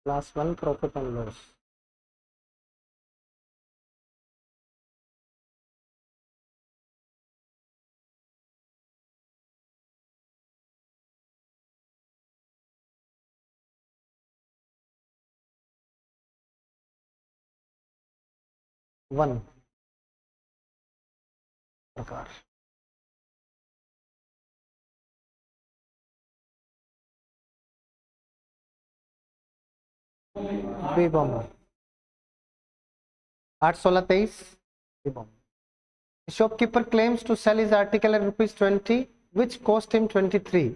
Class 1 profit and loss. One प्रकार। बीबॉम 8 16 23। बीबॉम shopkeeper claims to sell his article at ₹20 which cost him 23।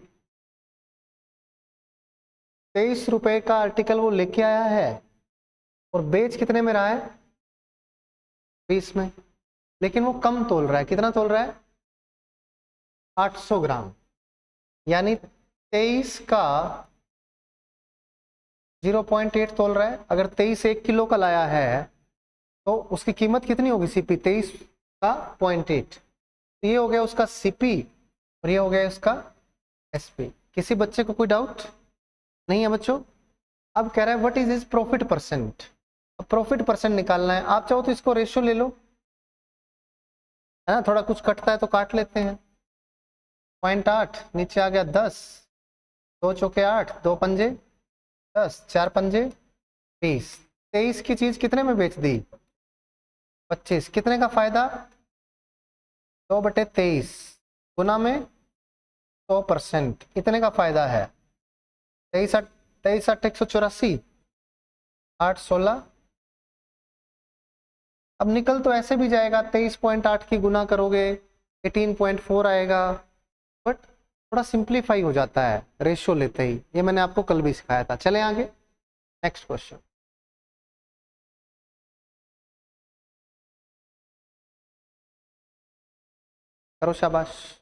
23 रुपए का आर्टिकल वो लेके आया है और बेच कितने में रहा है? 20 में। लेकिन वो कम तोल रहा है। कितना तोल रहा है? 800 ग्राम। यानी 23 का 0.8 तोल रहा है। अगर 23 1 किलो का लाया है तो उसकी कीमत कितनी होगी? सीपी 23 का 0.8। ये हो गया उसका सीपी और ये हो गया उसका एसपी। किसी बच्चे को कोई डाउट नहीं है बच्चों? अब कह रहा है what is is profit percent. Profit percent निकालना है। आप चाहो तो इसको रेशियो ले लो, है ना, थोड़ा कुछ कटता है तो काट लेते हैं। 0.8 नीचे आ गया 10, 2 चौके 8, 2 पंजे 10, 4 पंजे 20। 23 की चीज कितने में बेच दी? 25। कितने का फायदा? 2/23 गुना में 100%। कितने का फायदा है? 23 8 184, 8 16। अब निकल तो ऐसे भी जाएगा, 23.8 की गुना करोगे 18.4 आएगा। बट थोड़ा सिंप्लीफाई हो जाता है रेशियो लेते ही। ये मैंने आपको कल भी सिखाया था। चले आगे, नेक्स्ट क्वेश्चन। करो शाबाश।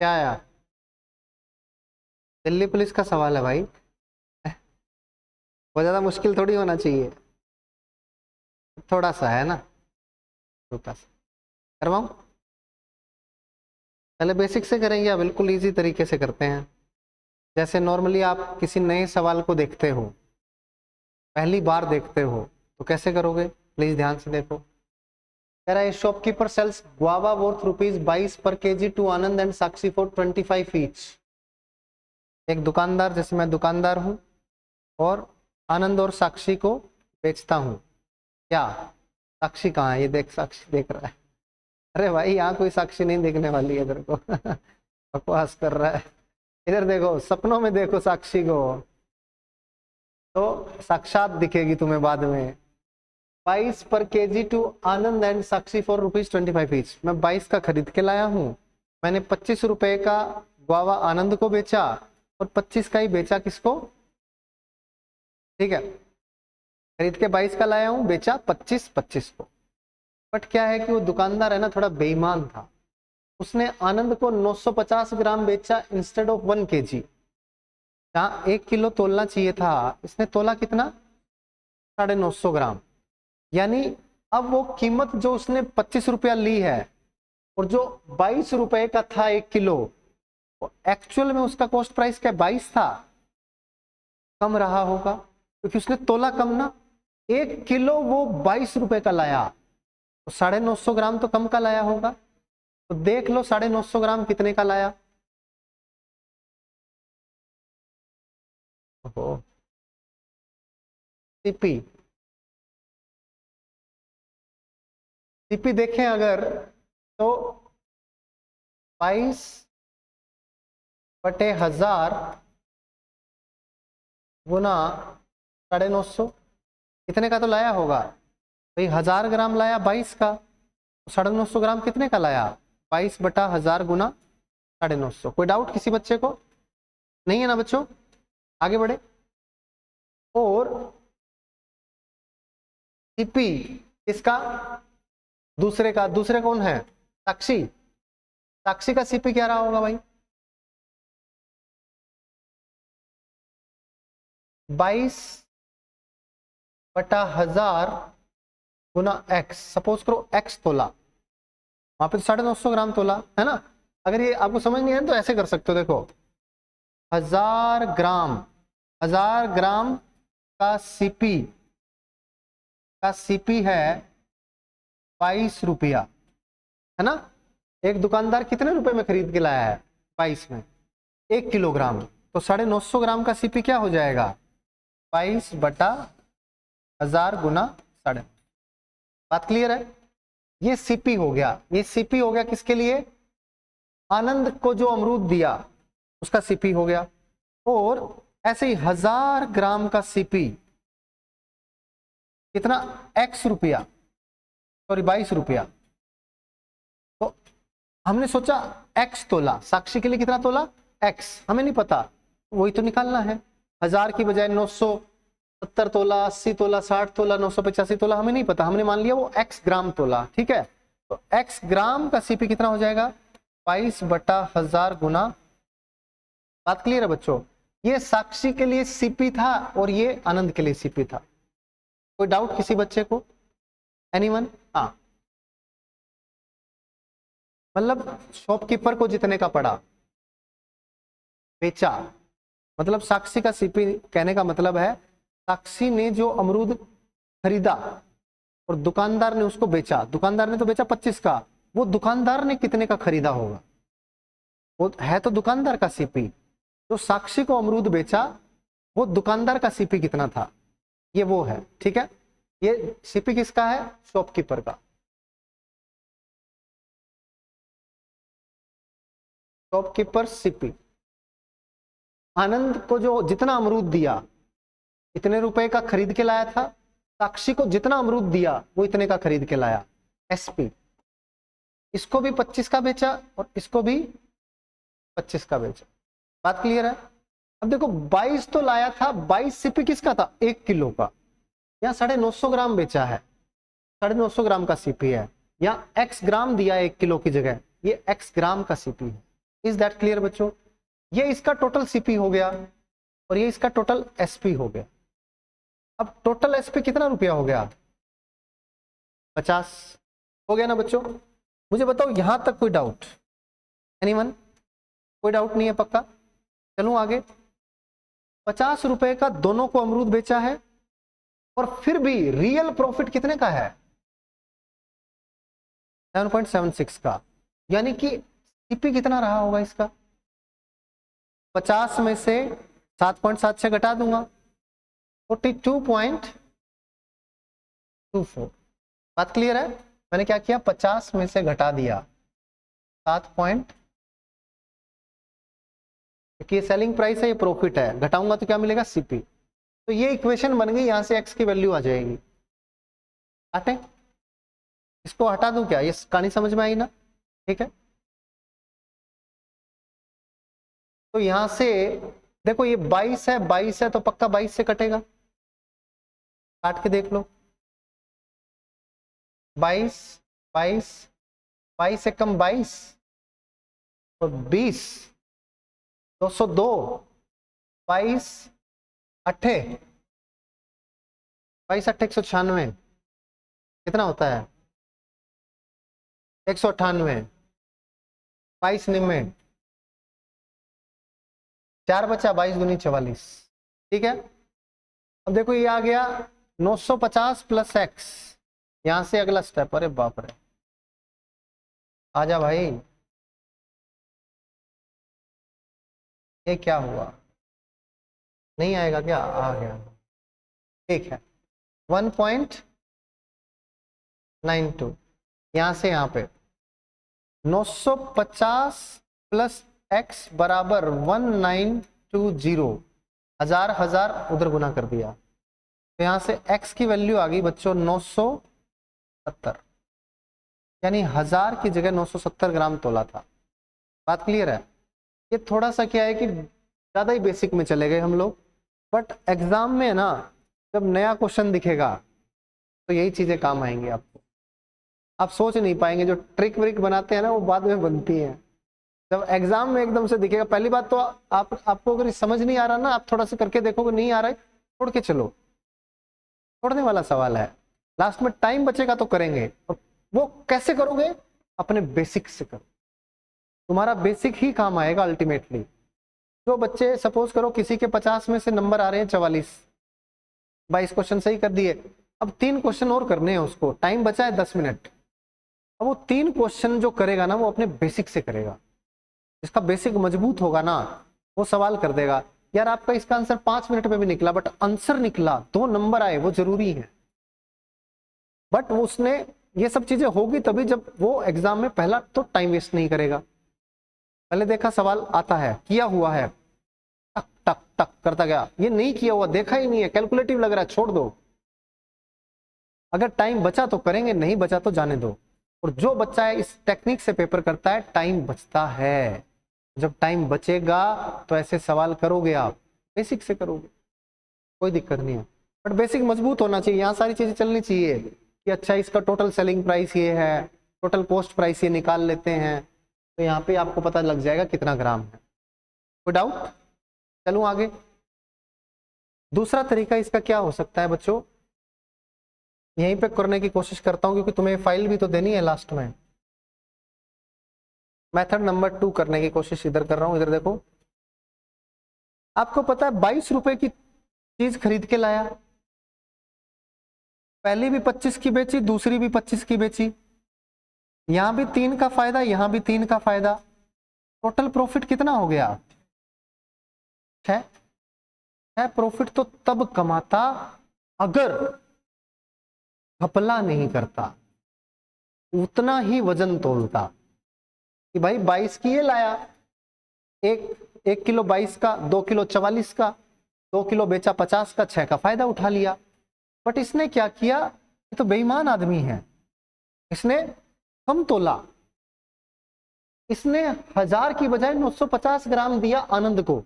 क्या आया? दिल्ली पुलिस का सवाल है भाई। बहुत ज्यादा मुश्किल थोड़ी होना चाहिए, थोड़ा सा है ना, छोटा सा। करवाऊं? पहले बेसिक से करेंगे या बिल्कुल इजी तरीके से करते हैं? जैसे नॉर्मली आप किसी नए सवाल को देखते हो, पहली बार देखते हो, तो कैसे करोगे? प्लीज ध्यान से देखो। कह रहा है shopkeeper sales guava worth ₹22 per KG to Anand and Sakshi for 25 each. एक दुकानदार, जैसे मैं दुकानदार हूं और आनंद और साक्षी को बेचता हूं। क्या? साक्षी कहाँ है? ये देख, साक्षी देख रहा है। अरे भाई यहाँ कोई साक्षी नहीं देखने वाली है इधर को। बकवास कर रहा है। इधर देखो, सपनों में देखो साक्षी को, तो साक्षात दिखेगी तुम्हें बाद में। 22 per KG to Anand and Sakshi for ₹25 each. मैं 22 का खरीद के लाया हूँ। मैंने 25 रुपए का गुआवा आनंद को बेचा और 25 का ही बेचा किसको? ठीक है, खरीद के 22 का लाया हूँ, बेचा 25 को। बट क्या है कि वो दुकानदार है ना, थोड़ा बेईमान था। उसने आनंद को 950 ग्राम बेचा इंस्टेड ऑफ 1 केजी। जहाँ 1 किलो तोलना चाहिए था, इसने तोला कितना? 950 ग्राम। यानी अब वो कीमत जो उसने 25 रुपया ली है और जो 22 रुपए का था 1 किलो, एक्चुअल में उसका कॉस्ट प्राइस क्या 22 था? कम रहा होगा क्योंकि उसने तोला कम ना। 1 किलो वो 22 रुपए का लाया तो 950 ग्राम तो कम का लाया होगा। तो देख लो 950 ग्राम कितने का लाया। ओहो, सीपी, सीपी देखें अगर तो 22/1000 गुना 950, कितने का तो लाया होगा भाई? 1000 ग्राम लाया 22 का, 950 ग्राम कितने का लाया? 22/1000 गुना 950। कोई डाउट किसी बच्चे को? नहीं है ना बच्चों? आगे बढ़े। और सीपी इसका दूसरे का, दूसरे कौन है? साक्षी। साक्षी का सीपी क्या रहा होगा भाई? 22/1000 गुना x, सपोज करो x तोला, वहां पे तो 950 ग्राम तोला है ना। अगर ये आपको समझ नहीं आए तो ऐसे कर सकते हो, देखो 1000 ग्राम, 1000 ग्राम का सीपी है 22 रुपया, है ना। एक दुकानदार कितने रुपए में खरीद के लाया है? 22 में। 1 किलोग्राम, तो 950 ग्राम का सीपी क्या हो जाएगा? 22/1000 गुना 950। बात क्लियर है? ये सीपी हो गया। ये सीपी हो गया किसके लिए? आनंद को जो अमरूद दिया उसका सीपी हो गया। और ऐसे ही 1000 ग्राम का सीपी कितना? x रुपया, सॉरी 22 रुपया। तो हमने सोचा x तोला, साक्षी के लिए कितना तोला? x, हमें नहीं पता, वही तो निकालना है। 1000 की बजाय 970 तोला, 80 तोला, 60 तोला, 985 तोला, हमें नहीं पता, हमने मान लिया वो x ग्राम तोला, ठीक है। तो x ग्राम का सीपी कितना हो जाएगा? 22/1000 गुना। बात क्लियर है बच्चों? ये साक्षी के लिए सीपी था और ये आनंद के लिए सीपी था। कोई डाउट किसी बच्चे को? एनीवन? हाँ, मतलब शॉपकीपर को जितने का पड़ा बेचा, मतलब साक्षी का सीपी, कहने का मतलब है साक्षी ने जो अमरूद खरीदा और दुकानदार ने उसको बेचा, दुकानदार ने तो बेचा 25 का, वो दुकानदार ने कितने का खरीदा होगा? वो है तो दुकानदार का सीपी। जो साक्षी को अमरूद बेचा वो दुकानदार का सीपी कितना था, ये वो है, ठीक है। ये सीपी किसका है? शॉपकीपर का। Shopkeeper CP. आनंद को जो जितना अमरूद दिया, इतने रुपए का खरीद के लाया था। साक्षी को जितना अमरूद दिया वो इतने का खरीद के लाया, एसपी। इसको भी 25 का बेचा और इसको भी 25 का बेचा। बात क्लियर है? अब देखो 22 तो लाया था, 22 सीपी किसका था? 1 किलो का। यहाँ 950 ग्राम बेचा है, 950 ग्राम का सीपी है। यहाँ x ग्राम दिया 1 किलो की जगह, ये x ग्राम का सीपी है। इज दैट क्लियर बच्चों? ये इसका टोटल सीपी हो गया और ये इसका टोटल एसपी हो गया। अब टोटल एसपी कितना रुपया हो गया? 50 हो गया ना बच्चों? मुझे बताओ यहां तक कोई डाउट? एनीवन? कोई डाउट नहीं है पक्का? चलूं आगे। 50 रुपए का दोनों को अमरूद बेचा है और फिर भी रियल प्रॉफिट कितने का है? 7.76 का। यानी कि सीपी कितना रहा होगा इसका? 50 में से 7.76 घटा दूंगा, 42.24। बात क्लियर है? मैंने क्या किया? 50 में से घटा दिया 7 कि सेलिंग प्राइस है, ये प्रॉफिट है, घटाऊंगा तो क्या मिलेगा? सीपी। तो ये इक्वेशन बन गई, यहां से एक्स की वैल्यू आ जाएगी। हटे, इसको हटा दूं क्या? ये कहानी समझ में आई ना? ठीक है। तो यहां से देखो ये 22 है, 22 है तो पक्का 22 से कटेगा, काट के देख लो। 22 22 22 से कम 22 और 20, 202, 22 अट्ठे 22 अट्ठे 196, कितना होता है? 198, 22 निम्मे 4 बचा, 22 दूनी 44। ठीक है। अब देखो ये आ गया 950 प्लस एक्स। यहां से अगला स्टेप, अरे बाप रे, आजा भाई, ये क्या हुआ? नहीं आएगा क्या? आ गया, ठीक है। 1.92 यहां से यहां पे 950 प्लस x बराबर 1920, हजार हजार उधर गुना कर दिया, तो यहां से x की वैल्यू आ गई बच्चों 970, यानी 1000 की जगह 970 ग्राम तोला था। बात क्लियर है? ये थोड़ा सा क्या है कि ज्यादा ही बेसिक में चले गए हम लोग, बट एग्जाम में ना जब नया क्वेश्चन दिखेगा तो यही चीजें काम आएंगी आपको। आप सोच नहीं पाएंगे, जो ट्रिक व्रिक बनाते हैं ना वो बाद में बनती है, जब एग्जाम में एकदम से दिखेगा। पहली बात तो आपको अगर समझ नहीं आ रहा ना, आप थोड़ा सा करके देखोगे, नहीं आ रहा है छोड़ के चलो, छोड़ने वाला सवाल है। लास्ट में टाइम बचेगा तो करेंगे, और वो कैसे करोगे? अपने बेसिक से करो, तुम्हारा बेसिक ही काम आएगा अल्टीमेटली। जो बच्चे सपोज करो किसी के 50 में से नंबर आ रहे हैं 44, 22 क्वेश्चन सही कर दिए, अब 3 क्वेश्चन और करने हैं उसको, टाइम बचा है 10 मिनट। अब वो 3 क्वेश्चन जो करेगा ना वो अपने बेसिक से करेगा, जिसका बेसिक मजबूत होगा ना वो सवाल कर देगा। यार आपका इसका आंसर 5 मिनट में भी निकला, बट आंसर निकला, 2 नंबर आए, वो जरूरी है। बट उसने ये सब चीजें होगी तभी जब वो एग्जाम में पहला तो टाइम वेस्ट नहीं करेगा। पहले देखा सवाल आता है, किया हुआ है, टक टक टक करता गया, ये नहीं किया हुआ देखा ही नहीं है, कैलकुलेटिव लग रहा है, छोड़ दो। अगर टाइम बचा तो करेंगे, नहीं बचा तो जाने दो। और जो बच्चा है इस टेक्निक से पेपर करता है, टाइम बचता है। जब टाइम बचेगा तो ऐसे सवाल करोगे, आप बेसिक से करोगे, कोई दिक्कत नहीं है। बट बेसिक मजबूत होना चाहिए, यहाँ सारी चीजें चलनी चाहिए कि अच्छा इसका टोटल सेलिंग प्राइस ये है, टोटल कॉस्ट प्राइस ये निकाल लेते हैं, तो यहाँ पे आपको पता लग जाएगा कितना ग्राम है। कोई डाउट? चलूं आगे। दूसरा तरीका इसका क्या हो सकता है बच्चों, यहीं पे करने की कोशिश करता हूं क्योंकि तुम्हें फाइल भी तो देनी है लास्ट में। मेथड नंबर 2 करने की कोशिश इधर कर रहा हूं, इधर देखो। आपको पता है 22 रुपए की चीज खरीद के लाया, पहली भी 25 की बेची, दूसरी भी 25 की बेची, यहां भी 3 का फायदा, यहां भी 3 का फायदा, टोटल प्रॉफिट कितना हो गया? 6। प्रॉफिट तो तब कमाता अगर घपला नहीं करता, उतना ही वजन तोलता कि भाई 22 की ये लाया, एक किलो 22 का, 2 किलो 44 का, 2 किलो बेचा 50 का, 6 का फायदा उठा लिया। बट इसने क्या किया, ये तो बेईमान आदमी है, इसने कम तोला, इसने 1000 की बजाय 950 ग्राम दिया आनंद को,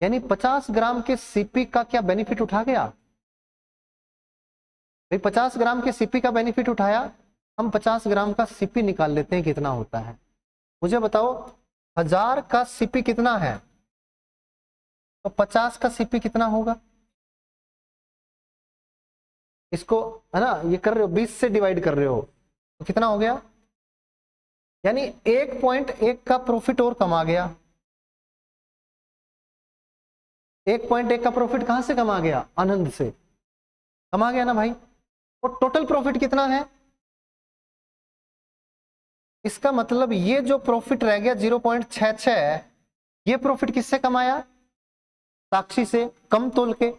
यानी 50 ग्राम के सीपी का क्या बेनिफिट उठा गया भाई? 50 ग्राम के सीपी का बेनिफिट उठाया। हम 50 ग्राम का सीपी निकाल लेते हैं कितना होता है, मुझे बताओ। 1000 का सीपी कितना है, तो 50 का सीपी कितना होगा? इसको है ना, ये कर रहे हो 20 से डिवाइड कर रहे हो, तो कितना हो गया? यानी 1.1 का प्रॉफिट और कमा गया। 1.1 का प्रॉफिट कहां से कमा गया? आनंद से कमा गया ना भाई। और टोटल प्रॉफिट कितना है? इसका मतलब ये जो प्रॉफिट रह गया 0.66, ये प्रॉफिट किससे कमाया? साक्षी से, कम तोल के।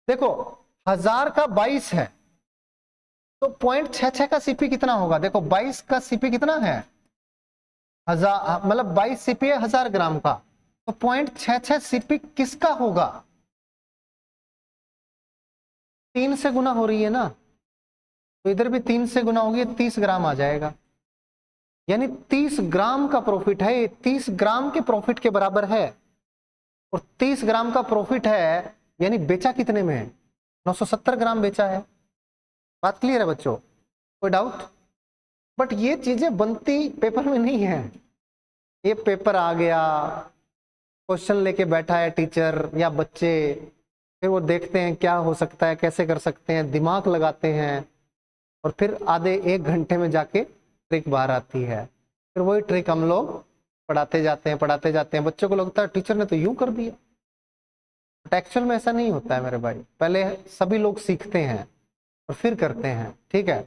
देखो 1000 का 22 है तो 0.66 का सीपी कितना होगा? देखो 22 का सीपी कितना है? 1000, मतलब 22 सीपी है 1000 ग्राम का, तो 0.66 सीपी किसका होगा? 3 से गुना हो रही है ना, तो इधर भी 3 से गुना होगी, 30 ग्राम आ जाएगा। यानी 30 ग्राम का प्रॉफिट है, ये 30 ग्राम के प्रॉफिट के बराबर है। और 30 ग्राम का प्रॉफिट है, यानी बेचा कितने में है? 970 ग्राम बेचा है। बात क्लियर है बच्चों? कोई डाउट? बट ये चीजें बनती पेपर में नहीं है। ये पेपर आ गया, क्वेश्चन लेके बैठा है टीचर या बच्चे, फिर वो देखते हैं क्या हो सकता है, कैसे कर सकते हैं, दिमाग लगाते हैं, और फिर आधे 1 घंटे में जाके ट्रिक बाहर आती है। फिर वही ट्रिक हम लोग पढ़ाते जाते हैं, बच्चों को लगता है टीचर ने तो यूं कर दिया। बट एक्चुअल में ऐसा नहीं होता है मेरे भाई, पहले सभी लोग सीखते हैं और फिर करते हैं, ठीक है।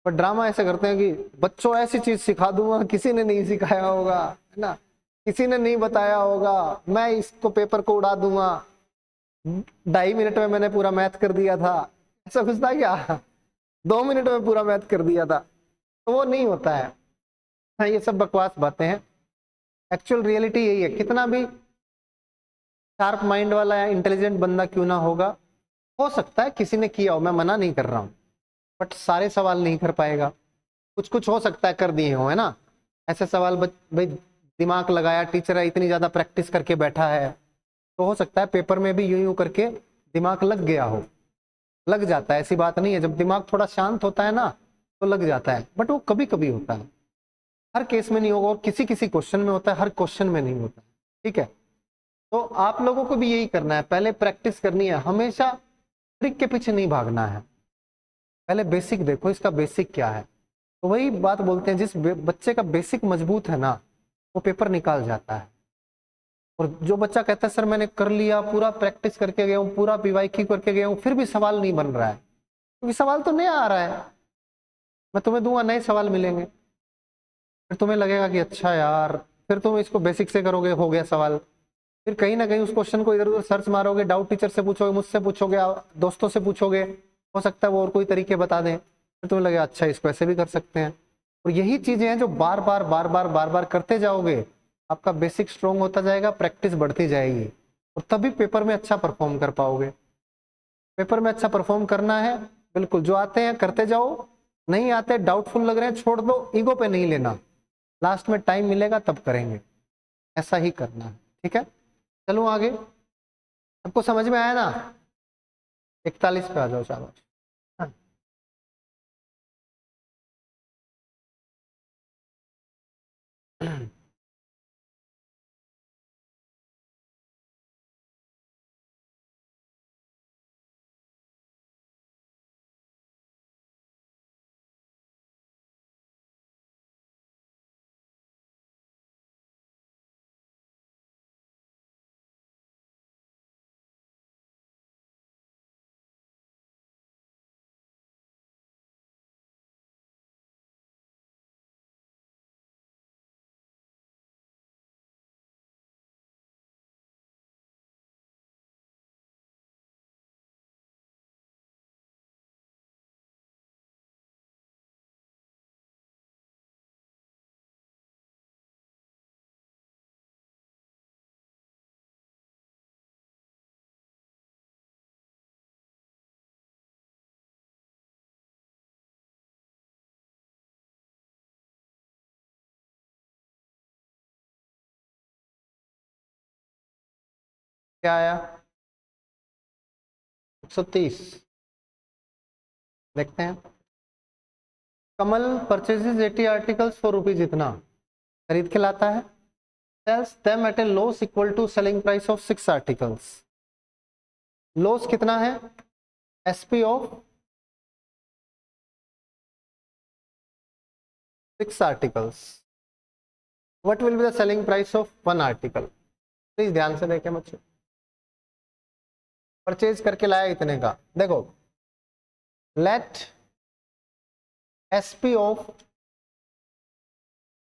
पर ड्रामा ऐसे करते हैं कि बच्चों ऐसी चीज सिखा दूंगा किसी ने नहीं सिखाया होगा, है ना, किसी ने नहीं बताया होगा, मैं इसको पेपर को उड़ा दूंगा। 2.5 मिनट में मैंने पूरा मैथ कर दिया था, ऐसा कुछ था क्या? 2 मिनट में पूरा मैथ कर दिया था, तो वो नहीं होता है। हाँ, ये सब बकवास बातें हैं। एक्चुअल रियलिटी यही है, कितना भी शार्प माइंड वाला या इंटेलिजेंट बंदा क्यों ना होगा, हो सकता है किसी ने किया हो, मैं मना नहीं कर रहा हूं, बट सारे सवाल नहीं कर पाएगा। कुछ कुछ हो सकता है कर दिए हो, है ना। ऐसे सवाल भाई दिमाग लगाया टीचर है, इतनी ज्यादा प्रैक्टिस करके बैठा है, तो हो सकता है पेपर में भी यूं यूं करके दिमाग लग गया हो। लग जाता है, ऐसी बात नहीं है, जब दिमाग थोड़ा शांत होता है ना तो लग जाता है, बट वो कभी कभी होता है, हर केस में नहीं होगा, और किसी किसी क्वेश्चन में होता है, हर क्वेश्चन में नहीं होता। ठीक है, तो आप लोगों को भी यही करना है, पहले प्रैक्टिस करनी है, हमेशा ट्रिक के पीछे नहीं भागना है। पहले बेसिक देखो, इसका बेसिक क्या है। तो वही बात बोलते हैं, जिस बच्चे का बेसिक मजबूत है ना, वो पेपर निकाल जाता है। और जो बच्चा कहता है सर मैंने कर लिया, पूरा प्रैक्टिस करके गया हूँ, पूरा पीवाईक्यू करके गया हूँ, फिर भी सवाल नहीं बन रहा है, क्योंकि सवाल तो नया आ रहा है। मैं तुम्हें दूंगा, नए सवाल मिलेंगे, फिर तुम्हें लगेगा कि अच्छा यार, फिर तुम इसको बेसिक से करोगे, हो गया सवाल। फिर कहीं ना कहीं उस क्वेश्चन को इधर उधर सर्च मारोगे, डाउट टीचर से पूछोगे, मुझसे पूछोगे, दोस्तों से पूछोगे, हो सकता है वो और कोई तरीके बता दें, फिर तुम्हें लगेगा अच्छा इसको ऐसे भी कर सकते हैं। और यही चीजें हैं जो बार बार बार बार बार बार करते जाओगे, आपका बेसिक स्ट्रोंग होता जाएगा, प्रैक्टिस बढ़ती जाएगी, और तभी पेपर में अच्छा परफॉर्म कर पाओगे। पेपर में अच्छा परफॉर्म करना है, बिल्कुल जो आते हैं करते जाओ, नहीं आते डाउटफुल लग रहे हैं छोड़ दो, ईगो पे नहीं लेना, लास्ट में टाइम मिलेगा तब करेंगे, ऐसा ही करना है। ठीक है, चलो आगे, सबको समझ में आया ना? 41 पे आ जाओ, शाबाश। हाँ। क्या आया? 130, देखते हैं। Kamal purchases 80 articles for rupees इतना, खरीद के लाता है, sells them at a loss equal to selling price of 6 articles. Loss कितना है? SP of 6 articles, what will be the selling price of 1 article. Please ध्यान से देखें बच्चों, परचेज करके लाया इतने का, देखो लेट एसपी ऑफ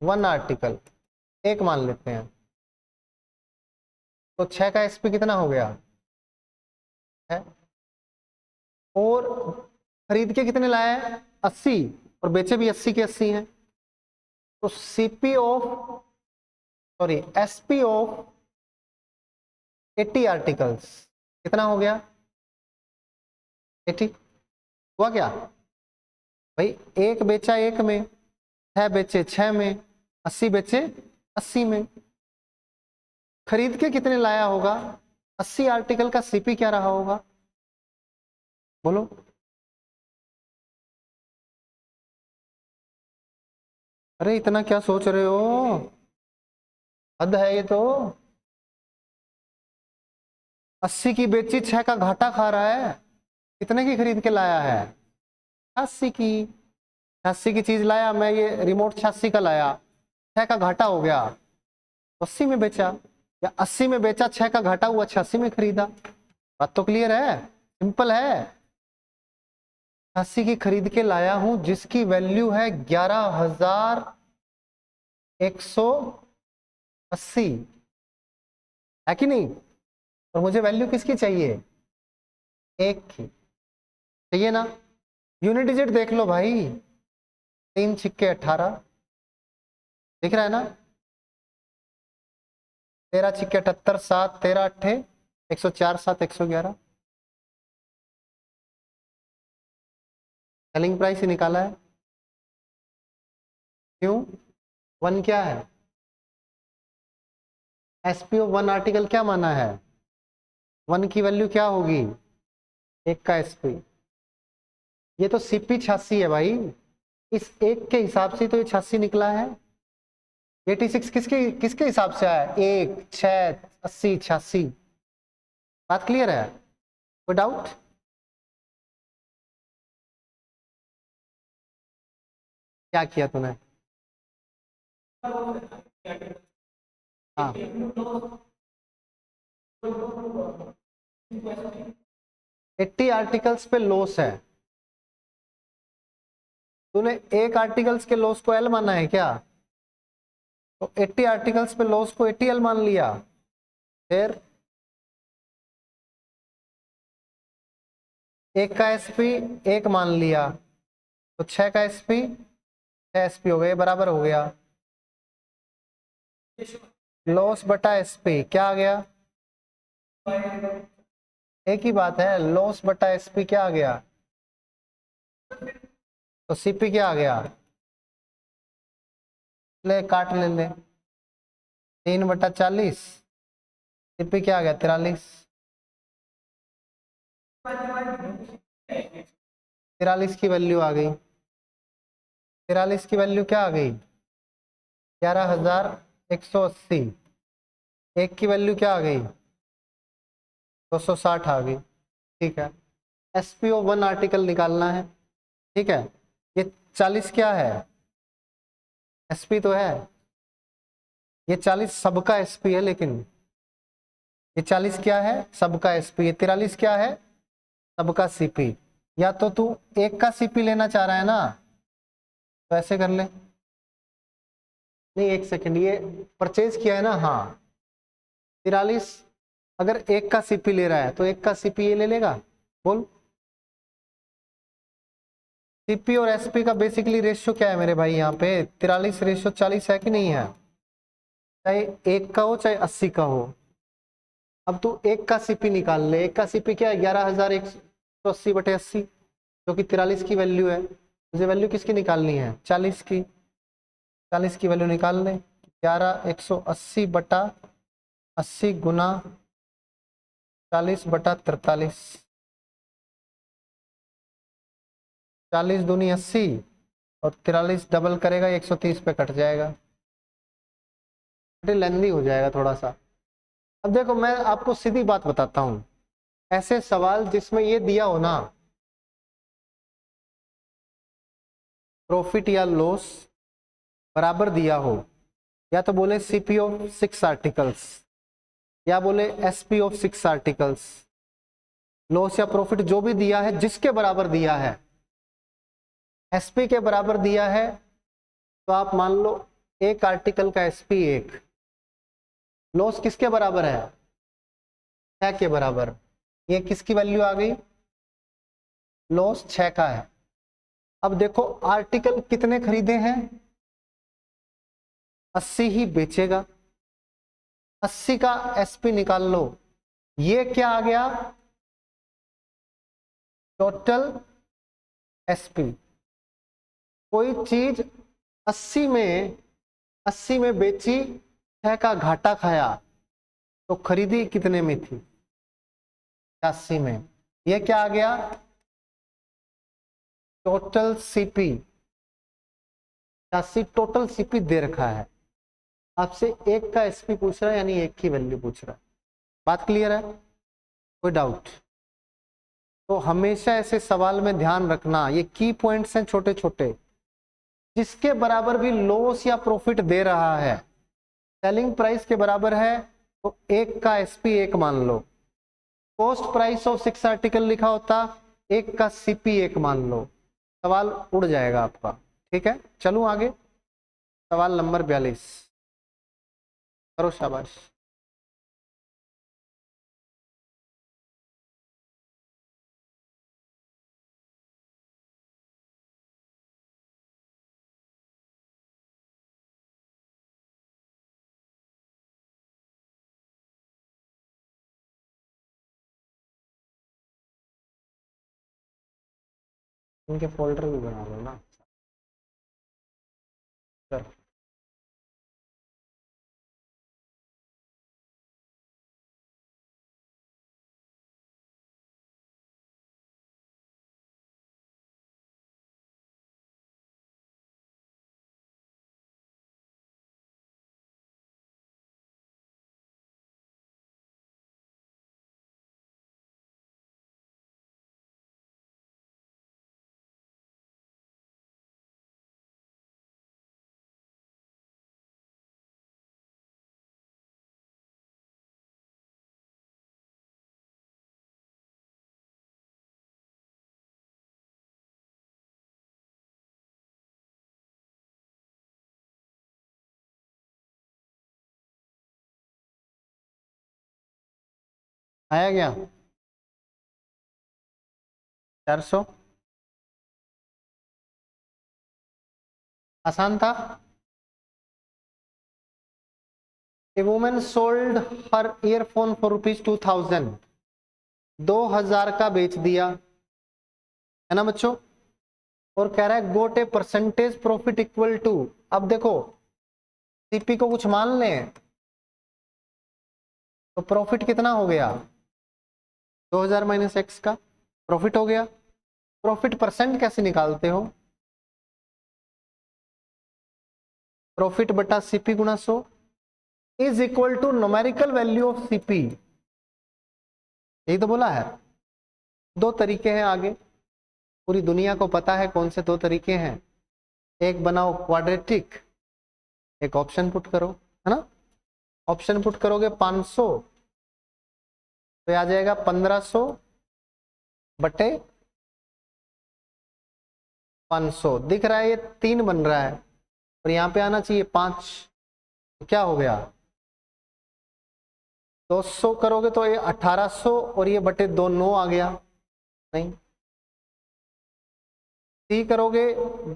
1 आर्टिकल एक मान लेते हैं, तो 6 का एसपी कितना हो गया है, और खरीद के कितने लाया है? 80, और बेचे भी 80 के 80 हैं, तो CP of, sorry SP of 80 articles कितना हो गया? 80 हुआ क्या भाई? एक बेचा एक में, 6 बेचे 6 में, 80 बेचे 80 में, खरीद के कितने लाया होगा? 80 आर्टिकल का सीपी क्या रहा होगा, बोलो। अरे इतना क्या सोच रहे हो, हद है ये तो। 80 की बेची, 6 का घाटा खा रहा है, कितने की खरीद के लाया है? 86 की। 86 की चीज लाया मैं, ये रिमोट 86 का लाया, 6 का घाटा हो गया, 80 में बेचा, या 80 में बेचा, 6 का घाटा हुआ, 86 में खरीदा। बात तो क्लियर है, सिंपल है। 86 की खरीद के लाया हूं, जिसकी वैल्यू है 11,180, है कि नहीं? और मुझे वैल्यू किसकी चाहिए, एक की चाहिए ना। यूनिट डिजिट देख लो भाई, 3 छिक्के 18, दिख रहा है ना, 13 छिक्के 78, 7 13 अट्ठे 104, 7 111, सेलिंग प्राइस ही निकाला है। क्यों, 1 क्या है, एसपीओ 1 आर्टिकल क्या माना है, 1 की वैल्यू क्या होगी, एक का एसपी। ये तो सीपी 86 है भाई, इस एक के हिसाब से तो ये 86 निकला है। 86 किसके किसके हिसाब से आया, 1 6 80 86। बात क्लियर है, कोई डाउट। क्या किया तूने, हाँ 80 आर्टिकल्स पे लॉस है, तूने एक आर्टिकल्स के लॉस को एल माना है क्या, तो 80 आर्टिकल्स पे लॉस को 80 एल मान लिया। फिर एक का एसपी एक मान लिया, तो 6 का एसपी 6 एसपी हो गए, बराबर हो गया। लॉस बटा एसपी क्या आ गया, एक ही बात है, लॉस बटा एसपी क्या आ गया, तो सीपी क्या आ गया, ले काट ले ले, 3/40, सीपी क्या आ गया 43, 43 की वैल्यू आ गई, 43 की वैल्यू क्या आ गई, 11,180। एक की वैल्यू क्या आ गई, 260 आ गई। ठीक है, एसपीओ 1 आर्टिकल निकालना है, ठीक है। ये 40 क्या है, एसपी तो है, ये 40 सबका एसपी है, लेकिन ये 40 क्या है, सबका एसपी, ये 43 क्या है, सबका सीपी। या तो तू एक का सीपी लेना चाह रहा है ना, तो ऐसे कर ले, नहीं एक सेकंड, ये परचेज किया है ना, हाँ 43, अगर एक का सीपी ले रहा है तो एक का सीपी ये ले लेगा, बोल। सीपी और एसपी का बेसिकली रेशियो क्या है मेरे भाई, यहाँ पे 43/40 है कि नहीं है, चाहे एक का हो चाहे 80 का हो। अब तू एक का सीपी निकाल ले, एक का सीपी क्या है, 11,180/80, जो कि 43 की वैल्यू है। मुझे वैल्यू किसकी निकालनी है, 40 की, 40 की वैल्यू निकाल ले, 11,180/80 गुना 40/43, 40 दूनी 80 और 43 डबल करेगा 130 पे कट जाएगा, लेंदी हो जाएगा थोड़ा सा। अब देखो मैं आपको सीधी बात बताता हूं, ऐसे सवाल जिसमें ये दिया हो ना, प्रॉफिट या लॉस बराबर दिया हो, या तो बोले सीपी ऑफ 6 आर्टिकल्स या बोले एसपी ऑफ 6 आर्टिकल्स, लॉस या प्रॉफिट जो भी दिया है जिसके बराबर दिया है, एसपी के बराबर दिया है, तो आप मान लो एक आर्टिकल का एसपी 1, लॉस किसके बराबर है, 6 के बराबर, ये किसकी वैल्यू आ गई, लॉस 6 का है। अब देखो आर्टिकल कितने खरीदे हैं, 80 ही बेचेगा, 80 का एसपी निकाल लो, ये क्या आ गया, टोटल एसपी। कोई चीज 80 में 80 में बेची, 6 का घाटा खाया, तो खरीदी कितने में थी, 80 में, ये क्या आ गया, टोटल सीपी। 80 टोटल सीपी दे रखा है, आपसे एक का एसपी पूछ रहा है, यानी एक की वैल्यू पूछ रहा है। बात क्लियर है, कोई डाउट। तो हमेशा ऐसे सवाल में ध्यान रखना, ये की पॉइंट्स हैं छोटे छोटे, जिसके बराबर भी लॉस या प्रॉफिट दे रहा है, सेलिंग प्राइस के बराबर है, तो एक का एसपी एक मान लो, कॉस्ट प्राइस ऑफ 6 आर्टिकल लिखा होता, एक का सीपी एक मान लो, सवाल उड़ जाएगा आपका। ठीक है, चलूं आगे, सवाल नंबर 42, करो शाबाश। इनके फोल्डर भी बना लो ना। चलो आया क्या 400? आसान था। A woman sold her earphone for ₹2000, 2000 का बेच दिया, है ना बच्चों। और कह रहा है got a percentage profit equal to, अब देखो सीपी को कुछ मान लें तो प्रॉफिट कितना हो गया 2000 माइनस एक्स का प्रॉफिट हो गया। प्रॉफिट परसेंट कैसे निकालते हो, प्रॉफिट बटा सीपी गुणा 100 is equal to numerical value of CP. यही तो बोला है। दो तरीके हैं आगे, पूरी दुनिया को पता है कौन से दो तरीके हैं। एक बनाओ क्वाड्रेटिक, एक ऑप्शन पुट करो, है ना। ऑप्शन पुट करोगे 500 तो आ जाएगा 1500 बटे 500, दिख रहा है ये 3 बन रहा है और यहाँ पे आना चाहिए 5, तो क्या हो गया 200 करोगे तो ये 1800 और ये बटे 2 9 आ गया, नहीं। सी करोगे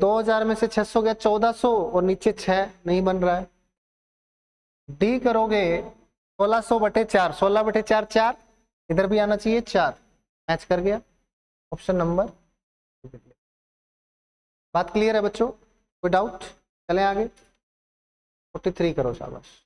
2000 में से 600 गया 1400 और नीचे 6 नहीं बन रहा है। डी करोगे 1600 बटे 4, 16 बटे 4 4, इधर भी आना चाहिए 4, मैच कर गया। Option number. बात क्लियर है बच्चों, कोई डाउट? चलें आगे। 43 करो, शाबाश।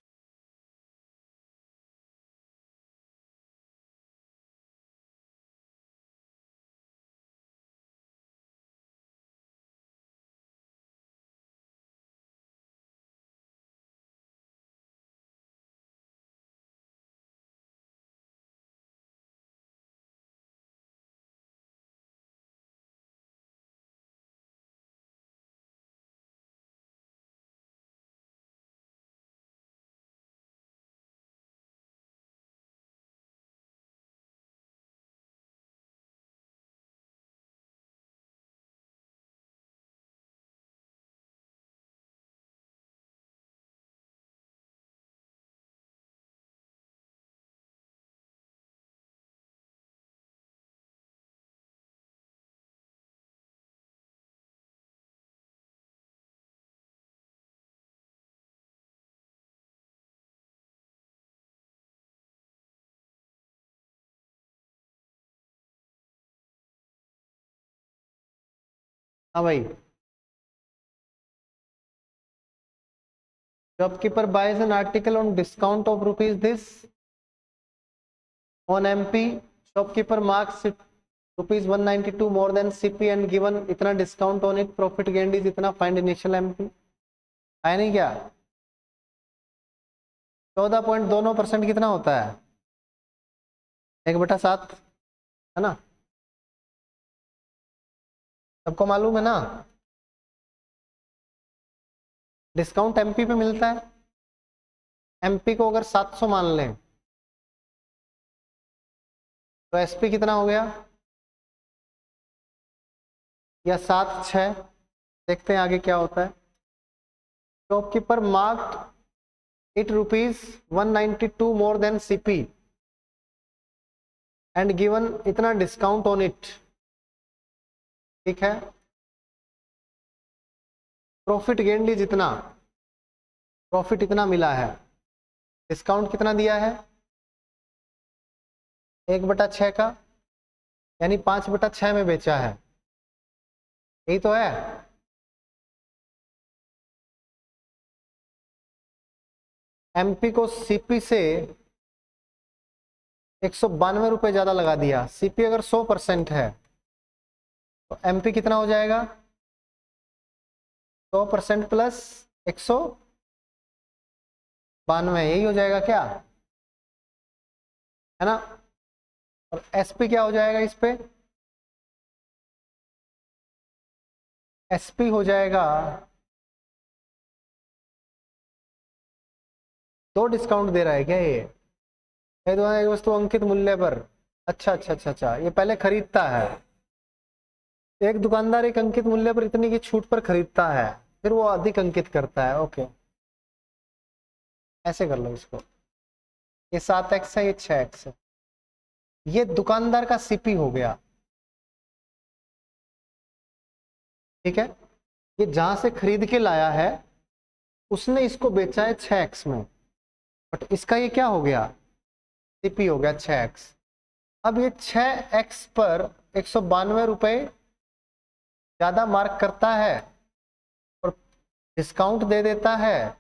हाँ भाई, shopkeeper buys an article on discount of rupees this on MP, shopkeeper marks it rupees 192 more than CP and given इतना discount on it, profit gained is इतना, find initial MP। है नहीं क्या 14.29% कितना होता है 1/7, है ना, सबको मालूम है ना। डिस्काउंट एमपी पे मिलता है, एमपी को अगर 700 मान लें तो एसपी कितना हो गया, या 7 6, देखते हैं आगे क्या होता है। Shopkeeper marked it rupees 192 more than CP and given इतना डिस्काउंट ऑन इट, ठीक है। प्रॉफिट गेंड जितना, प्रॉफिट इतना मिला है, डिस्काउंट कितना दिया है 1/6 का, यानी 5/6 में बेचा है। यही तो है। एमपी को सीपी से 192 रुपए ज्यादा लगा दिया। सीपी अगर 100% है तो एमपी कितना हो जाएगा? 100% प्लस 192, यही हो जाएगा क्या, है ना? और एसपी क्या हो जाएगा इस पे? एसपी हो जाएगा 2 डिस्काउंट दे रहा है क्या ये तो एक वस्तु अंकित मूल्य पर। अच्छा अच्छा अच्छा अच्छा, ये पहले खरीदता है। एक दुकानदार एक अंकित मूल्य पर इतनी की छूट पर खरीदता है, फिर वो अधिक अंकित करता है। ओके, ऐसे कर लो इसको। ये 7x है, ये 6x है। ये दुकानदार का सीपी हो गया, ठीक है। ये जहां से खरीद के लाया है उसने इसको बेचा है 6x में, बट इसका ये क्या हो गया? सीपी हो गया 6x। अब ये 6x पर 192 रुपए ज्यादा मार्क करता है और डिस्काउंट दे देता है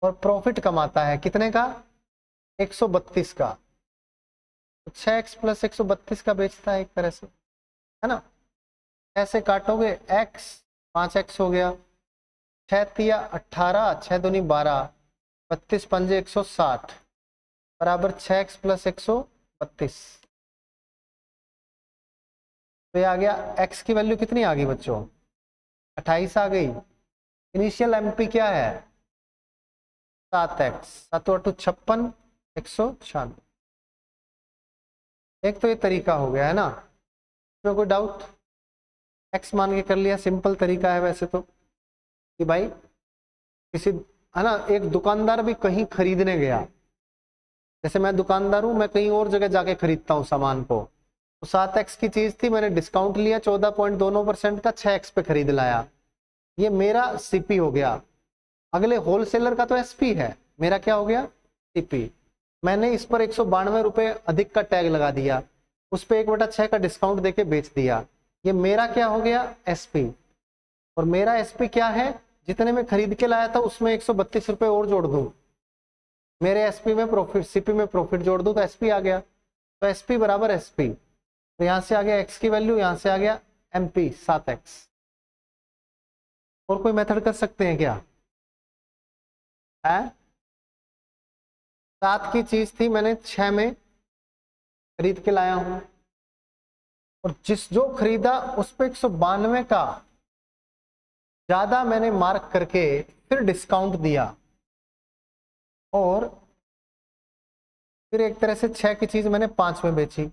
और प्रॉफिट कमाता है कितने का? 132 का। तो 6x प्लस 132 का बेचता है एक तरह से, है ना? ऐसे काटोगे x, 5x हो गया, 6 तिया 18, 6 दूनी 12, 32 पंजे 160 बराबर 6x प्लस 132। तो ये आ गया, x की वैल्यू कितनी आ गई बच्चों? 28 आ गई। इनिशियल एमपी क्या है? 7x, 7 8 56, 196। एक तो ये तरीका हो गया है ना, इसमें कोई डाउट? x मान के कर लिया, सिंपल तरीका है वैसे तो, कि भाई किसी, है ना, एक दुकानदार भी कहीं खरीदने गया, जैसे मैं दुकानदार हूं, मैं कहीं और जगह जाके खरीदता हूं सामान को, तो 7x की चीज थी, मैंने डिस्काउंट लिया 14.2% का, 6x पे खरीद लाया, ये मेरा सीपी हो गया। अगले होलसेलर का तो एसपी है, मेरा क्या हो गया? सीपी। मैंने इस पर 192 रुपए अधिक का टैग लगा दिया, उस पर 1/6 का डिस्काउंट देके बेच दिया, ये मेरा क्या हो गया? एसपी। और मेरा एसपी क्या है? जितने में खरीद के लाया था उसमें 132 रुपए और जोड़ दूं, मेरे एसपी में प्रॉफिट, सीपी में प्रॉफिट जोड़ दूं तो एसपी आ गया। तो एसपी बराबर एसपी, तो यहां से आ गया एक्स की वैल्यू, यहां से आ गया एमपी 7x। और कोई मेथड कर सकते हैं क्या? है 7 की चीज थी, मैंने 6 में खरीद के लाया हूं, और जिस जो खरीदा उस पे 192 का ज्यादा मैंने मार्क करके फिर डिस्काउंट दिया, और फिर एक तरह से 6 की चीज मैंने 5 में बेची।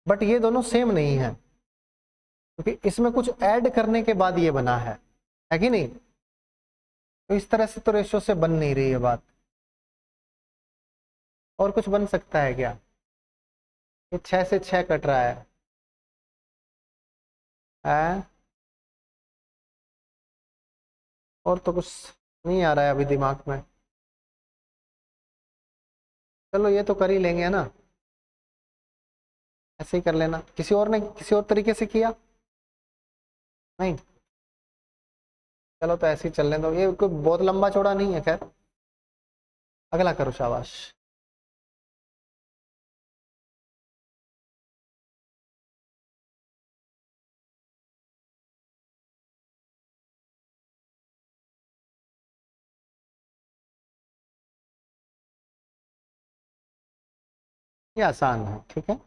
बट ये दोनों सेम नहीं है, क्योंकि इसमें कुछ ऐड करने के बाद ये बना है कि नहीं? तो इस तरह से तो रेशो से बन नहीं रही है बात। और कुछ बन सकता है क्या? ये 6 से 6 कट रहा है? और तो कुछ नहीं आ रहा है अभी दिमाग में। चलो ये तो कर ही लेंगे, है ना? ऐसे ही कर लेना। किसी और ने किसी और तरीके से किया? नहीं? चलो तो ऐसे ही चलने दो, ये कोई बहुत लंबा चौड़ा नहीं है। खैर, अगला करो, शाबाश। ये आसान है, ठीक है।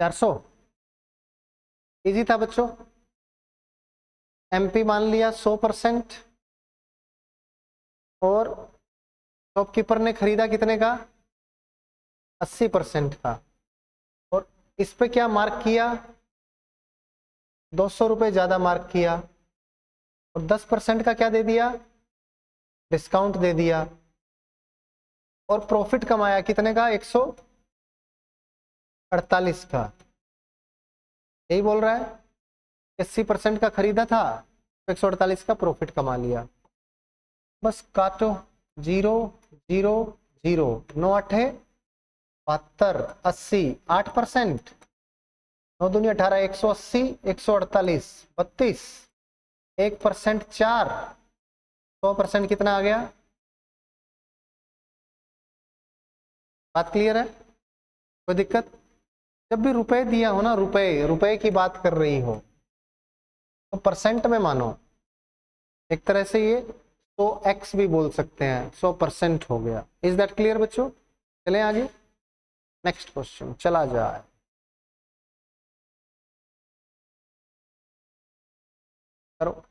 400 इजी था बच्चों। एमपी मान लिया 100% और शॉपकीपर ने खरीदा कितने का, 80% का। और इस पे क्या मार्क किया, 200 रुपये ज्यादा मार्क किया और 10% का क्या दे दिया, डिस्काउंट दे दिया। और प्रॉफिट कमाया कितने का, 148 का। यही बोल रहा है, 80% का खरीदा था तो 148 का प्रॉफिट कमा लिया। बस काटो, 0 0 0, 9 8 72, 80, 8%, 9 दूनी 18, 180, 148, 32, 1% 4, 100% कितना आ गया। बात क्लियर है, कोई दिक्कत। जब भी रुपए दिया हो ना, रुपए रुपए की बात कर रही हो तो परसेंट में मानो। एक तरह से ये 100x भी बोल सकते हैं, 100% हो गया। इज दैट क्लियर बच्चों। चलें आगे, नेक्स्ट क्वेश्चन चला जाए। करो।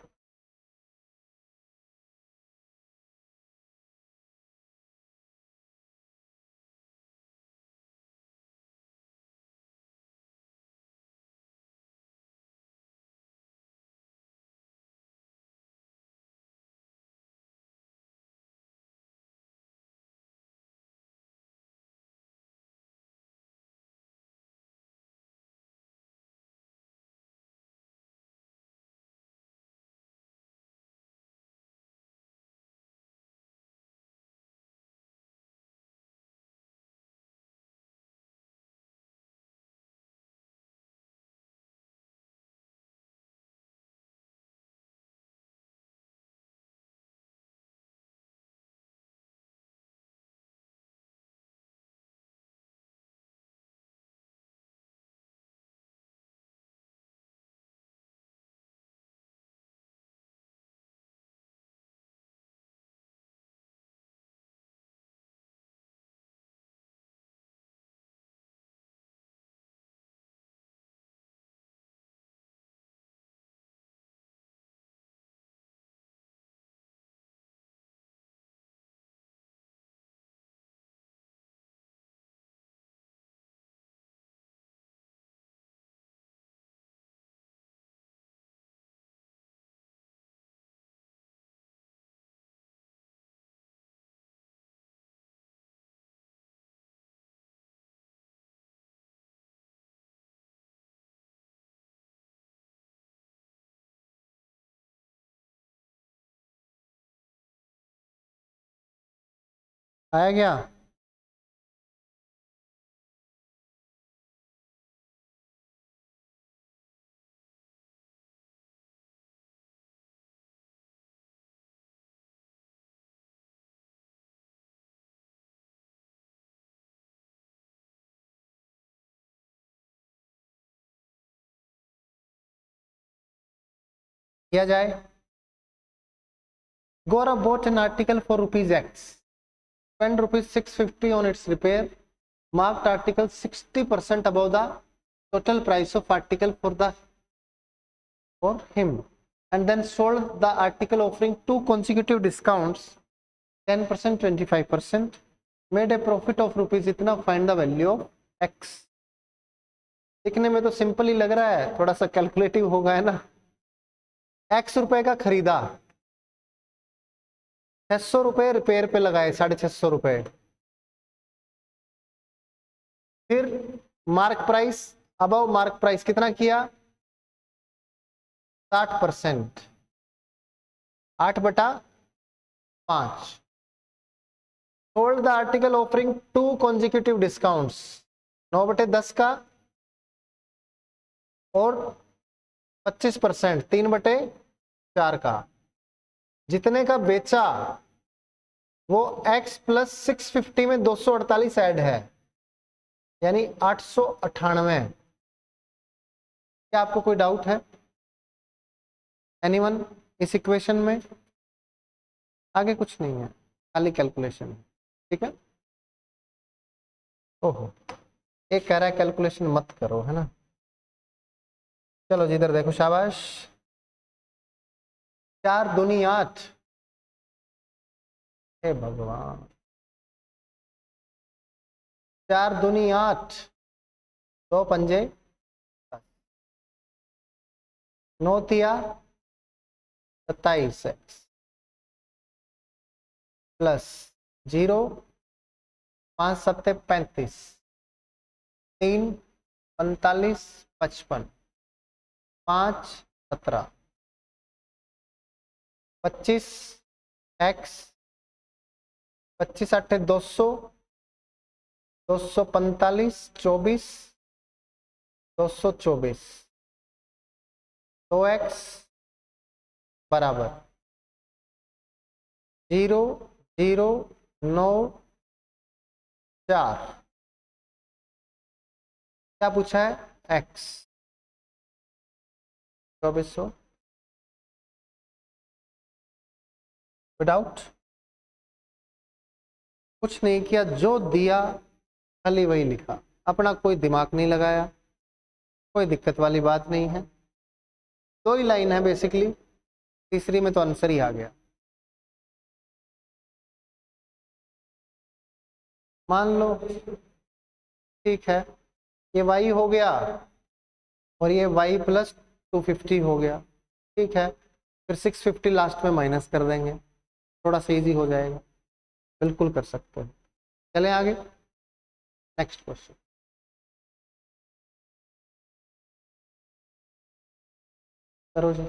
आया क्या। किया जाए। Gaurav bought an article for rupees X, spent rupees 650 on its repair, marked article 60% above the total price of article for him, and then sold the article offering two consecutive discounts, 10%, 25%, made a profit of rupees इतना, find the value of X। दिखने में तो simple ही लग रहा है, थोड़ा सा calculative होगा है ना। X रुपए का खरीदा, 600 रुपए रिपेयर पे लगाए, 650 रुपए। फिर mark price above mark price कितना किया, 60%, 8/5। Sold the article offering two consecutive discounts, 9/10 का और 25%, 3/4 का। जितने का बेचा वो x प्लस 650 में 248 ऐड है, यानी 898। क्या आपको कोई डाउट है, एनीवन इस इक्वेशन में। आगे कुछ नहीं है, खाली कैलकुलेशन। ठीक है। ओहो, एक कह रहा है कैलकुलेशन मत करो, है ना। चलो जी इधर देखो, शाबाश। 4 दूनी 8, हे भगवान। 4 दूनी 8, 2 पंजे 9 तिया 27 एक्स प्लस 0 5 सत्ते 35 3 45 55 5 17 25 एक्स 25 8 200 245 24 224 2x बराबर 0 0 9 4। क्या पूछा है? x 2400 विदाउट कुछ नहीं किया, जो दिया खाली वही लिखा, अपना कोई दिमाग नहीं लगाया, कोई दिक्कत वाली बात नहीं है। 2 ही लाइन है बेसिकली, तीसरी में तो आंसर ही आ गया। मान लो ठीक है, ये y हो गया और ये y प्लस 250 हो गया, ठीक है। फिर 650 लास्ट में माइनस कर देंगे, थोड़ा सा इजी हो जाएगा, बिल्कुल कर सकते हो। चलें आगे, नेक्स्ट क्वेश्चन। करो जी।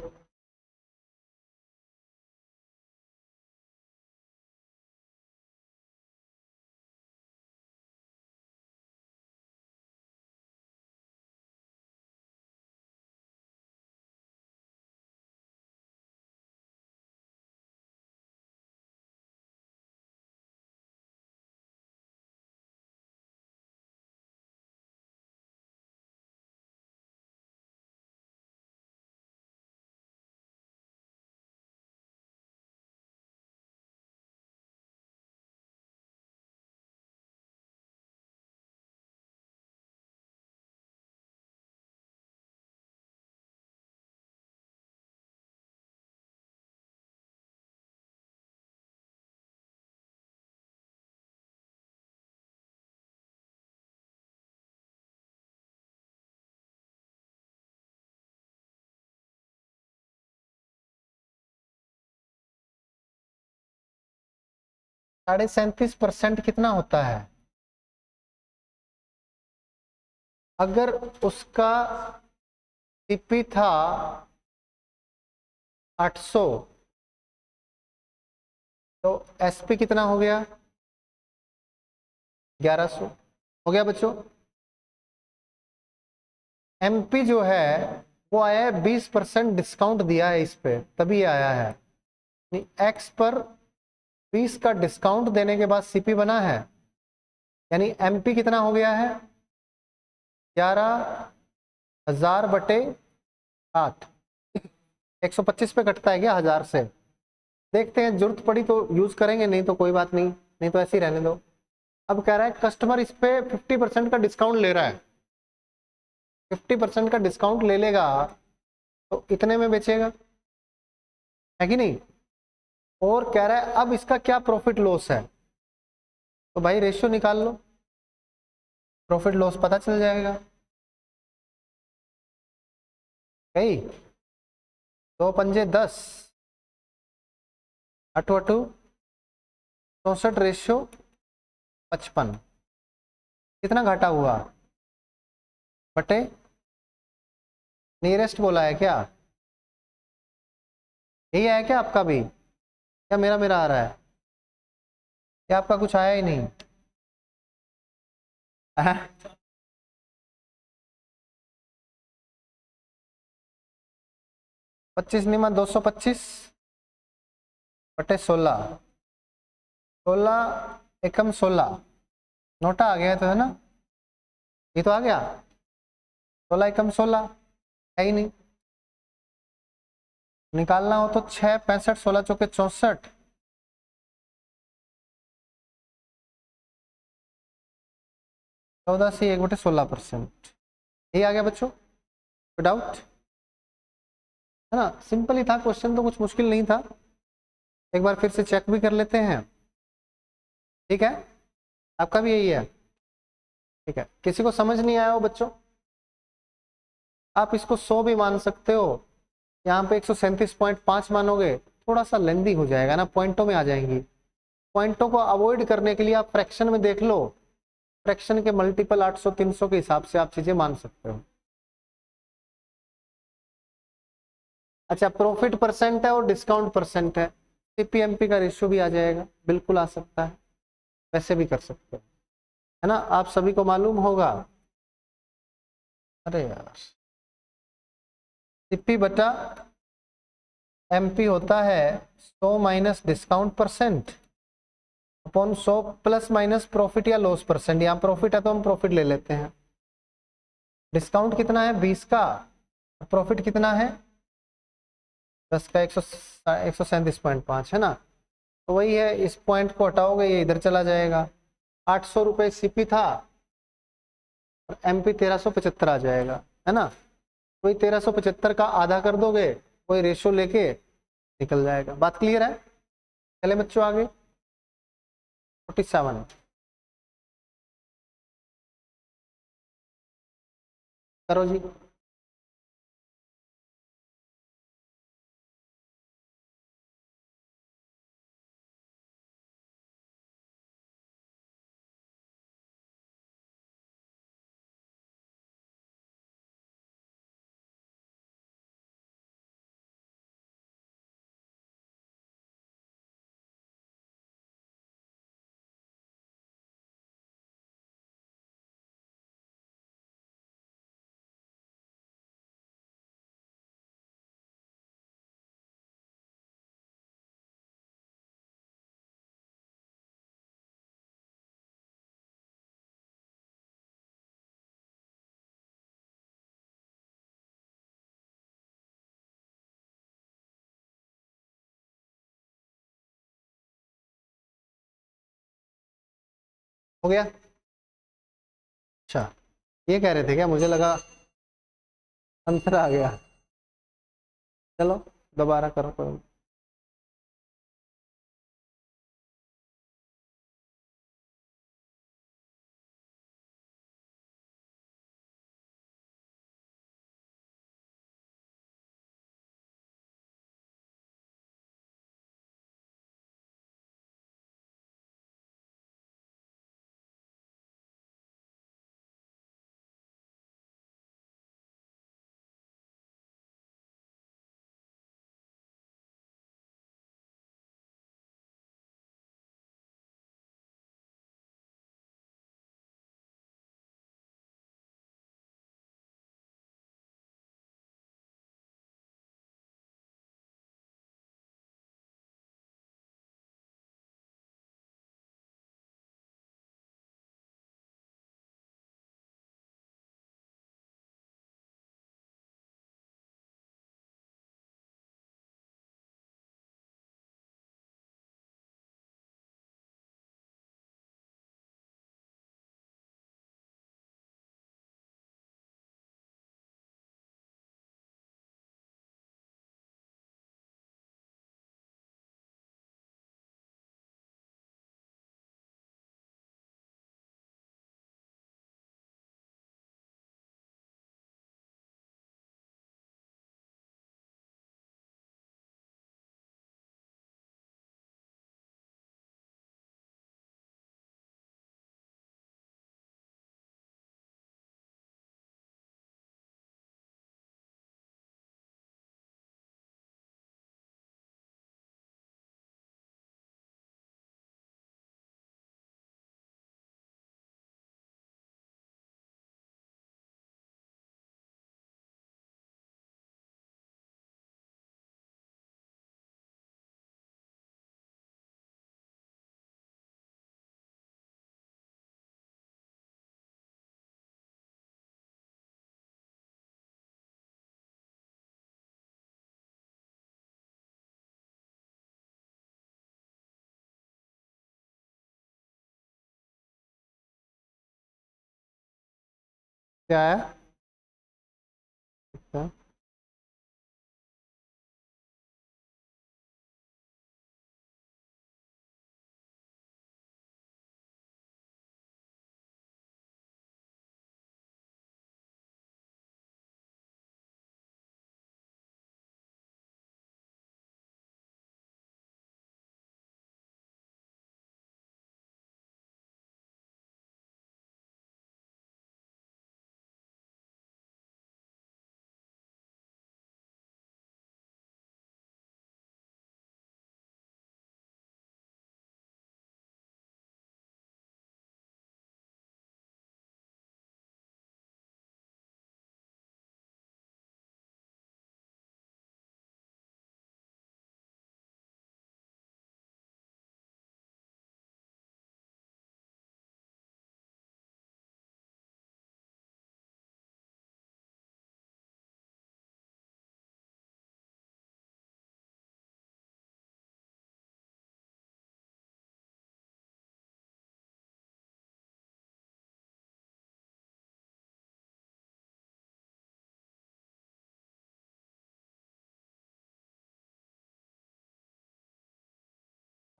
साढ़े 37% कितना होता है? अगर उसका सीपी था 800 तो एसपी कितना हो गया? 1100 हो गया बच्चों। एमपी जो है वो आया है 20% डिस्काउंट दिया है इस पे, तभी आया है। एक्स पर 20 का डिस्काउंट देने के बाद सीपी बना है, यानी एमपी कितना हो गया है? 11,000 बटे 8। 125 पे कटता है क्या 1000 से? देखते हैं, जरूरत पड़ी तो यूज करेंगे, नहीं तो कोई बात नहीं, नहीं तो ऐसे ही रहने दो। अब कह रहा है कस्टमर इस पे 50% का डिस्काउंट ले रहा है, 50% का डिस्काउंट ले लेगा तो इतने में बेचेगा, है कि नहीं। और कह रहा है अब इसका क्या प्रॉफिट लॉस है, तो भाई रेशियो निकाल लो, प्रॉफिट लॉस पता चल जाएगा। कही 2 पंजे 10, अठू अठू 64 रेशियो 55, कितना घाटा हुआ? बटे नियरेस्ट बोला है क्या? यही है क्या आपका भी, क्या मेरा मेरा आ रहा है? क्या आपका कुछ आया ही नहीं? 25 निमा 225 बटे 16, 16 एकम 16, नोटा आ गया तो, है ना। ये तो आ गया, 16 एकम 16 है ही नहीं। निकालना हो तो 6 65 16 चौके 64, 14 से 1/16%। यही आ गया बच्चों, डाउट है ना? सिंपल ही था क्वेश्चन, तो कुछ मुश्किल नहीं था। एक बार फिर से चेक भी कर लेते हैं। ठीक है, आपका भी यही है। ठीक है, किसी को समझ नहीं आया हो बच्चों, आप इसको 100 भी मान सकते हो, यहाँ पे 137.5 मानोगे थोड़ा सा लेंदी हो जाएगा ना, पॉइंटों में आ जाएंगी। पॉइंटों को अवॉइड करने के लिए आप फ्रैक्शन में देख लो, फ्रैक्शन के मल्टीपल 800 300 के हिसाब से आप चीजें मान सकते हो। अच्छा, प्रॉफिट परसेंट है और डिस्काउंट परसेंट है, सीपीएमपी का रेशियो भी आ जाएगा, बिल्कुल आ सकता है, वैसे भी कर सकते हो, है ना? आप सभी को मालूम होगा। अरे यार, सीपी बटा एमपी होता है 100 minus discount percent upon 100 plus minus profit या लॉस परसेंट। यहाँ प्रॉफिट है तो हम प्रॉफिट ले लेते हैं। डिस्काउंट कितना है 20 का, प्रॉफिट कितना है 10 का, 137.5 है ना? तो वही है, इस पॉइंट को हटाओगे ये इधर चला जाएगा। 800 रुपये सीपी था और एमपी 1375 आ जाएगा, है ना? वही 1375 का आधा कर दोगे, वही रेशियो लेके निकल जाएगा। बात क्लियर है? चले बच्चों आगे, 47। करो जी। हो गया? अच्छा, ये कह रहे थे क्या? मुझे लगा अंतर आ गया। चलो दोबारा करो, कोई क्या है? अच्छा,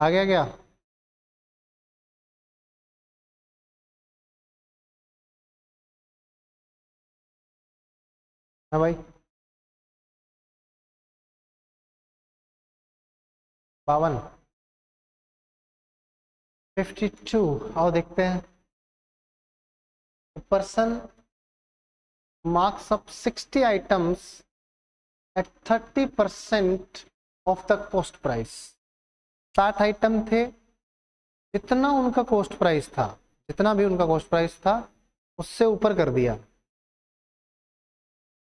आ गया क्या? हाँ भाई, 52, 52। आओ देखते हैं। Person marks up 60 items at 30% of the cost price। 60 item थे, जितना उनका कॉस्ट प्राइस था, जितना भी उनका कॉस्ट प्राइस था उससे ऊपर कर दिया।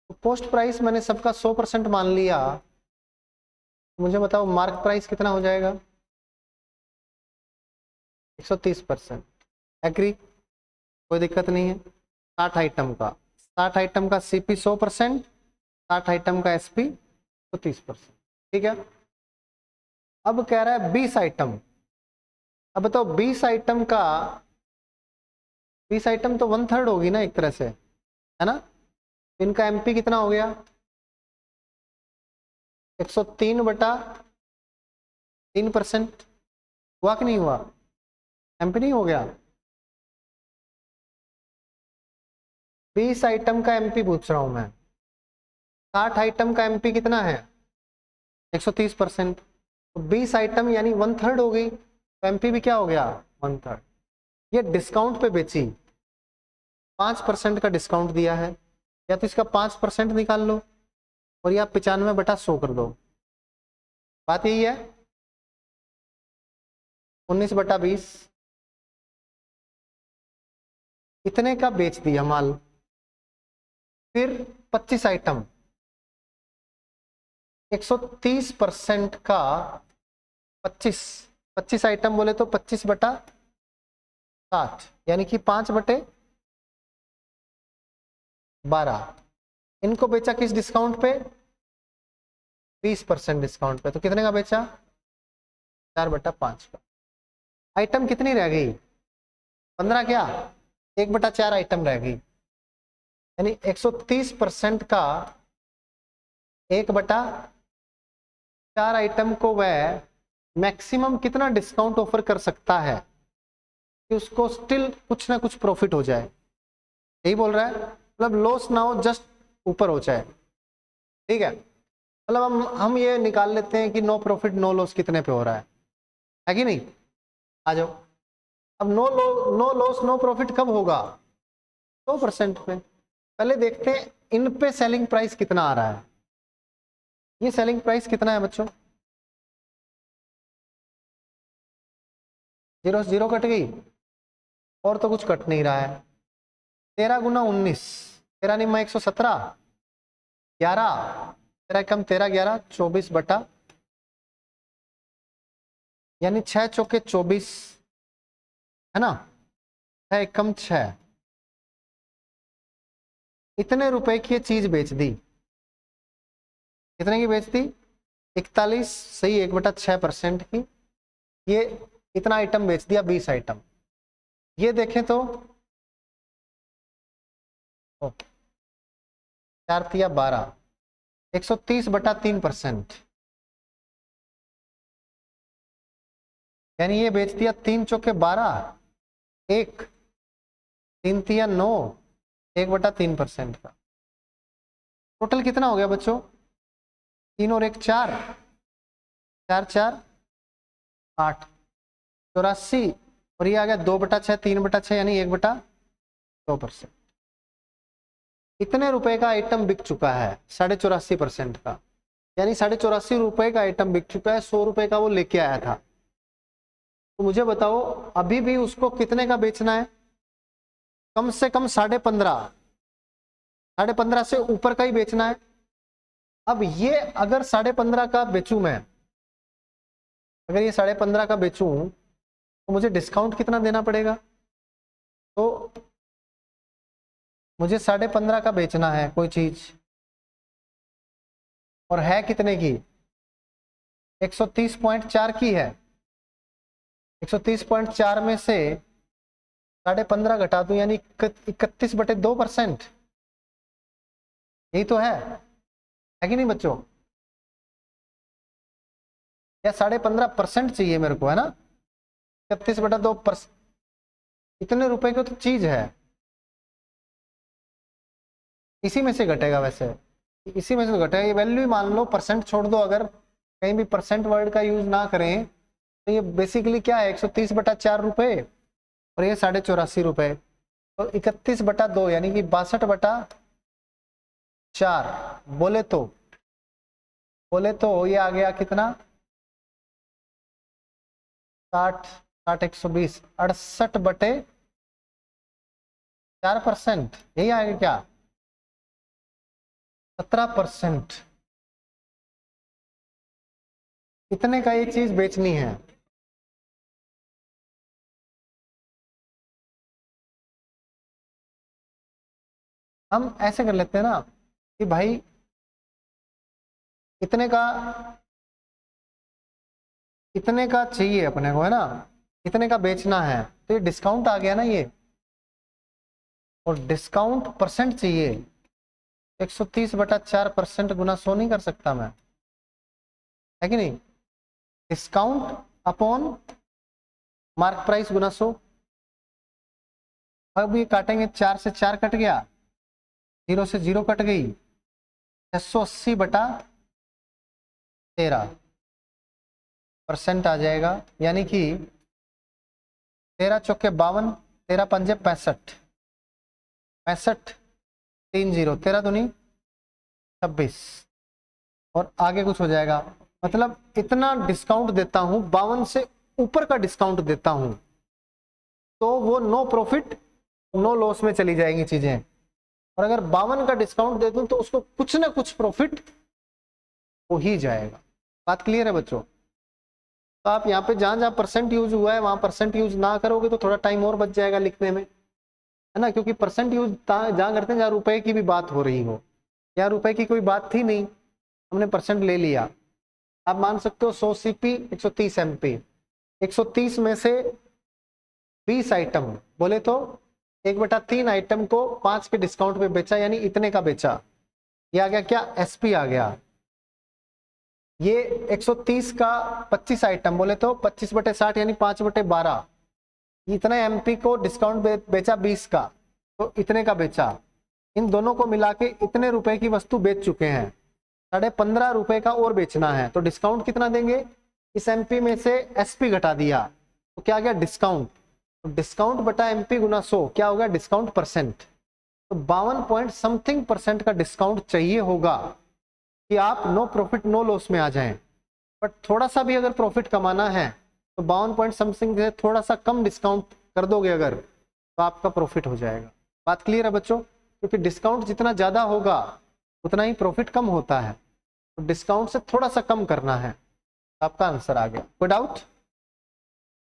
तो कॉस्ट प्राइस मैंने सबका 100% मान लिया। मुझे बताओ मार्क प्राइस कितना हो जाएगा? 130%। एग्री? कोई दिक्कत नहीं है। 60 आइटम का, 60 आइटम का सीपी 100%, 60 आइटम का एसपी 130%। ठीक है। अब कह रहा है 20 आइटम। अब बताओ 20 आइटम का, 20 आइटम तो 1/3 होगी ना एक तरह से, है ना? इनका एमपी कितना हो गया? 103/3%। हुआ कि नहीं हुआ? एमपी नहीं हो गया? 20 आइटम का एमपी पूछ रहा हूं मैं। 60 आइटम का एमपी कितना है? 130%। तो 20 आइटम यानी 1/3 हो गई, तो एमपी भी क्या हो गया? 1/3। ये डिस्काउंट पे बेची, 5% का डिस्काउंट दिया है, या तो इसका 5% निकाल लो और या 95/100 कर दो। बात यही है। 19/20 इतने का बेच दिया माल। फिर 25 आइटम, 130% का 25, 25 आइटम बोले तो 25/60 यानी कि 5/12। इनको बेचा किस डिस्काउंट पे? 20% डिस्काउंट पे। तो कितने का बेचा? 4/5 का। आइटम कितनी रह गई? 15 क्या? 1/4 आइटम रह गई। यानी 130% का 1/4 आइटम को वह मैक्सिमम कितना डिस्काउंट ऑफर कर सकता है कि उसको स्टिल कुछ ना कुछ प्रॉफिट हो जाए। यही बोल रहा है, मतलब लॉस ना हो, जस्ट ऊपर हो जाए। ठीक है, मतलब हम ये निकाल लेते हैं कि नो प्रॉफिट नो लॉस कितने पे हो रहा है कि नहीं? आ जाओ। अब नो लॉस नो प्रॉफिट कब होगा? 100% पे। पहले देखते हैं इन पे सेलिंग प्राइस कितना आ रहा है। ये सेलिंग प्राइस कितना है बच्चों? 0 0 कट गई, और तो कुछ कट नहीं रहा है। 13 × 19, 13 निम्मा 117, 11, 13 कम 13 11, 24/, यानी 6 चौके 24, है ना? 6 कम 6, इतने रुपए की ये चीज बेच दी। कितने की बेच दी? 41, सही, 1/6% की। ये इतना आइटम बेच दिया, 20 आइटम। ये देखें तो तो 4 तिया 12, 130/3%, यानी ये बेच दिया 3 चौके 12, 1, 3 तिया 9, 1/3% का। टोटल कितना हो गया बच्चों? 3 और 1 4, 4 4 8, 84, और ये आ गया 2/6, 3/6, यानी 1/2%। इतने रुपए का आइटम बिक चुका है 84.5% का, यानी 84.5 रुपए का आइटम बिक चुका है। 100 रुपए का वो लेके आया था। तो मुझे बताओ अभी भी उसको कितने का बेचना है? कम से कम 15.5, 15.5 से ऊपर का ही बेचना है। अब ये अगर 15.5 का बेचूं मैं, अगर ये 15.5 का बेचूं तो मुझे डिस्काउंट कितना देना पड़ेगा? तो मुझे 15.5 का बेचना है कोई चीज, और है कितने की? 130.4 की है। 130.4 में से 15.5 घटा दूं, यानी 31/2%। यही तो है कि नहीं बच्चों? या 15.5% चाहिए मेरे को, है ना? 31/2%, इतने रुपए की तो चीज है। इसी में से घटेगा, वैसे इसी में से घटेगा। ये वैल्यू ही मान लो, परसेंट छोड़ दो, अगर कहीं भी परसेंट वर्ड का यूज ना करें तो ये बेसिकली क्या है? 130/4 रुपए, और ये 84.5 रुपए, तो 31/2 यानी कि 62/4। बोले तो ये आ गया कितना? 60, 60, 120, 68/4%, यही आएगा क्या? 17%। इतने का ये चीज बेचनी है। हम ऐसे कर लेते हैं ना कि भाई इतने का चाहिए अपने को, है ना? इतने का बेचना है, तो ये डिस्काउंट आ गया ना ये, और डिस्काउंट परसेंट चाहिए। 130/4% गुना 100 नहीं कर सकता मैं, है कि नहीं? डिस्काउंट अपॉन मार्क प्राइस गुना 100। अब ये काटेंगे, 4 से 4 कट गया, 0 से 0 कट गई, 680/13% आ जाएगा, यानी कि 13 चौके 52, 13 पंजे 65, 65 30, 13 दूनी 26, और आगे कुछ हो जाएगा। मतलब इतना डिस्काउंट देता हूं, 52 से ऊपर का डिस्काउंट देता हूं, तो वो नो प्रॉफिट नो लॉस में चली जाएंगी चीजें। और अगर 52 का डिस्काउंट दे दूं तो उसको कुछ ना कुछ प्रॉफिट हो ही जाएगा। बात क्लियर है बच्चों? तो आप यहाँ पे जहां जहां परसेंट यूज हुआ है वहां परसेंट यूज ना करोगे तो थोड़ा टाइम और बच जाएगा लिखने में, है ना? क्योंकि परसेंट यूज जहां करते हैं जहां रुपए की भी बात हो रही हो। यहाँ रुपए की कोई बात थी नहीं, हमने परसेंट ले लिया। आप मान सकते हो 100 सीपी 130 एमपी, 130 में से 20 आइटम, बोले तो 1/3 आइटम को 5 के डिस्काउंट पे बेचा, यानी इतने का बेचा। ये आ गया क्या? एसपी आ गया। ये 130 का 25 आइटम, बोले तो 25/60 यानी 5/12, इतने एमपी को डिस्काउंट बेचा 20 का, तो इतने का बेचा। इन दोनों को मिला के इतने रुपए की वस्तु बेच चुके हैं। 15.5 रुपए का और बेचना है, तो डिस्काउंट कितना देंगे? इस एमपी में से एसपी घटा दिया, तो क्या आ गया? डिस्काउंट। तो डिस्काउंट बटा एमपी गुना 100 क्या होगा? Discount percent. तो 52 पॉइंट समथिंग परसेंट का डिस्काउंट चाहिए होगा कि आप नो प्रॉफिट नो लॉस में आ जाएं। बट थोड़ा सा भी अगर प्रॉफिट कमाना है तो 52 पॉइंट समथिंग से थोड़ा सा कम डिस्काउंट कर दोगे अगर, तो आपका प्रॉफिट हो जाएगा। बात क्लियर है बच्चों? क्योंकि डिस्काउंट जितना ज्यादा होगा उतना ही प्रॉफिट कम होता है, तो डिस्काउंट से थोड़ा सा कम करना है। आपका आंसर आ गया। कोई डाउट?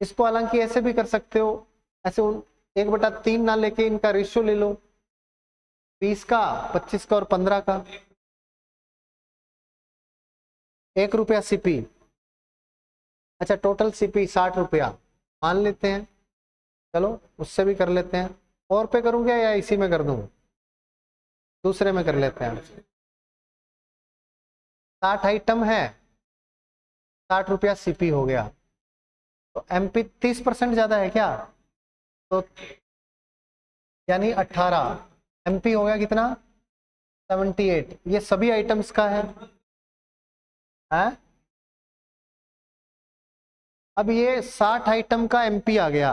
इसको हालांकि ऐसे भी कर सकते हो, ऐसे 1/3 ना लेके इनका रेशियो ले लो, 20 का 25 का और 15 का। 1 रुपया सीपी, अच्छा टोटल सीपी 60 रुपया मान लेते हैं। चलो उससे भी कर लेते हैं। और पे करूँ क्या या इसी में कर दूं? दूसरे में कर लेते हैं। 60 आइटम है, 60 रुपया सीपी हो गया। तो एमपी 30% ज्यादा है क्या? तो यानी 18 एमपी हो गया कितना? 78। ये सभी आइटम्स का है। अब ये 60 आइटम का एमपी आ गया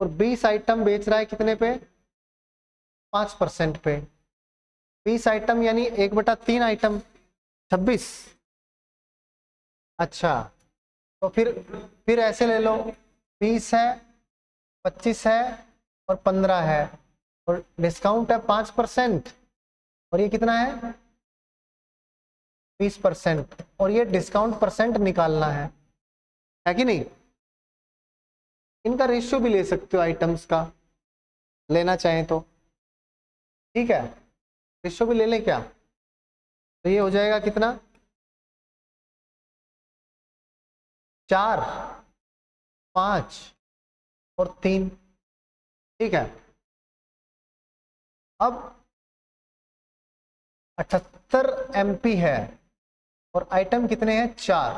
और 20 आइटम बेच रहा है कितने पे? 5% पे। 20 आइटम यानी 1/3 आइटम 26। अच्छा, तो फिर ऐसे ले लो, 20 है, 25 है और 15 है, और डिस्काउंट है 5%, और ये कितना है? 20%, और ये डिस्काउंट परसेंट निकालना है कि नहीं? इनका रेशियो भी ले सकते हो आइटम्स का, लेना चाहें तो। ठीक है, रेशियो भी ले लें क्या? तो ये हो जाएगा कितना? 4, 5 और 3। ठीक है, अब 78 एमपी है और आइटम कितने हैं? 4,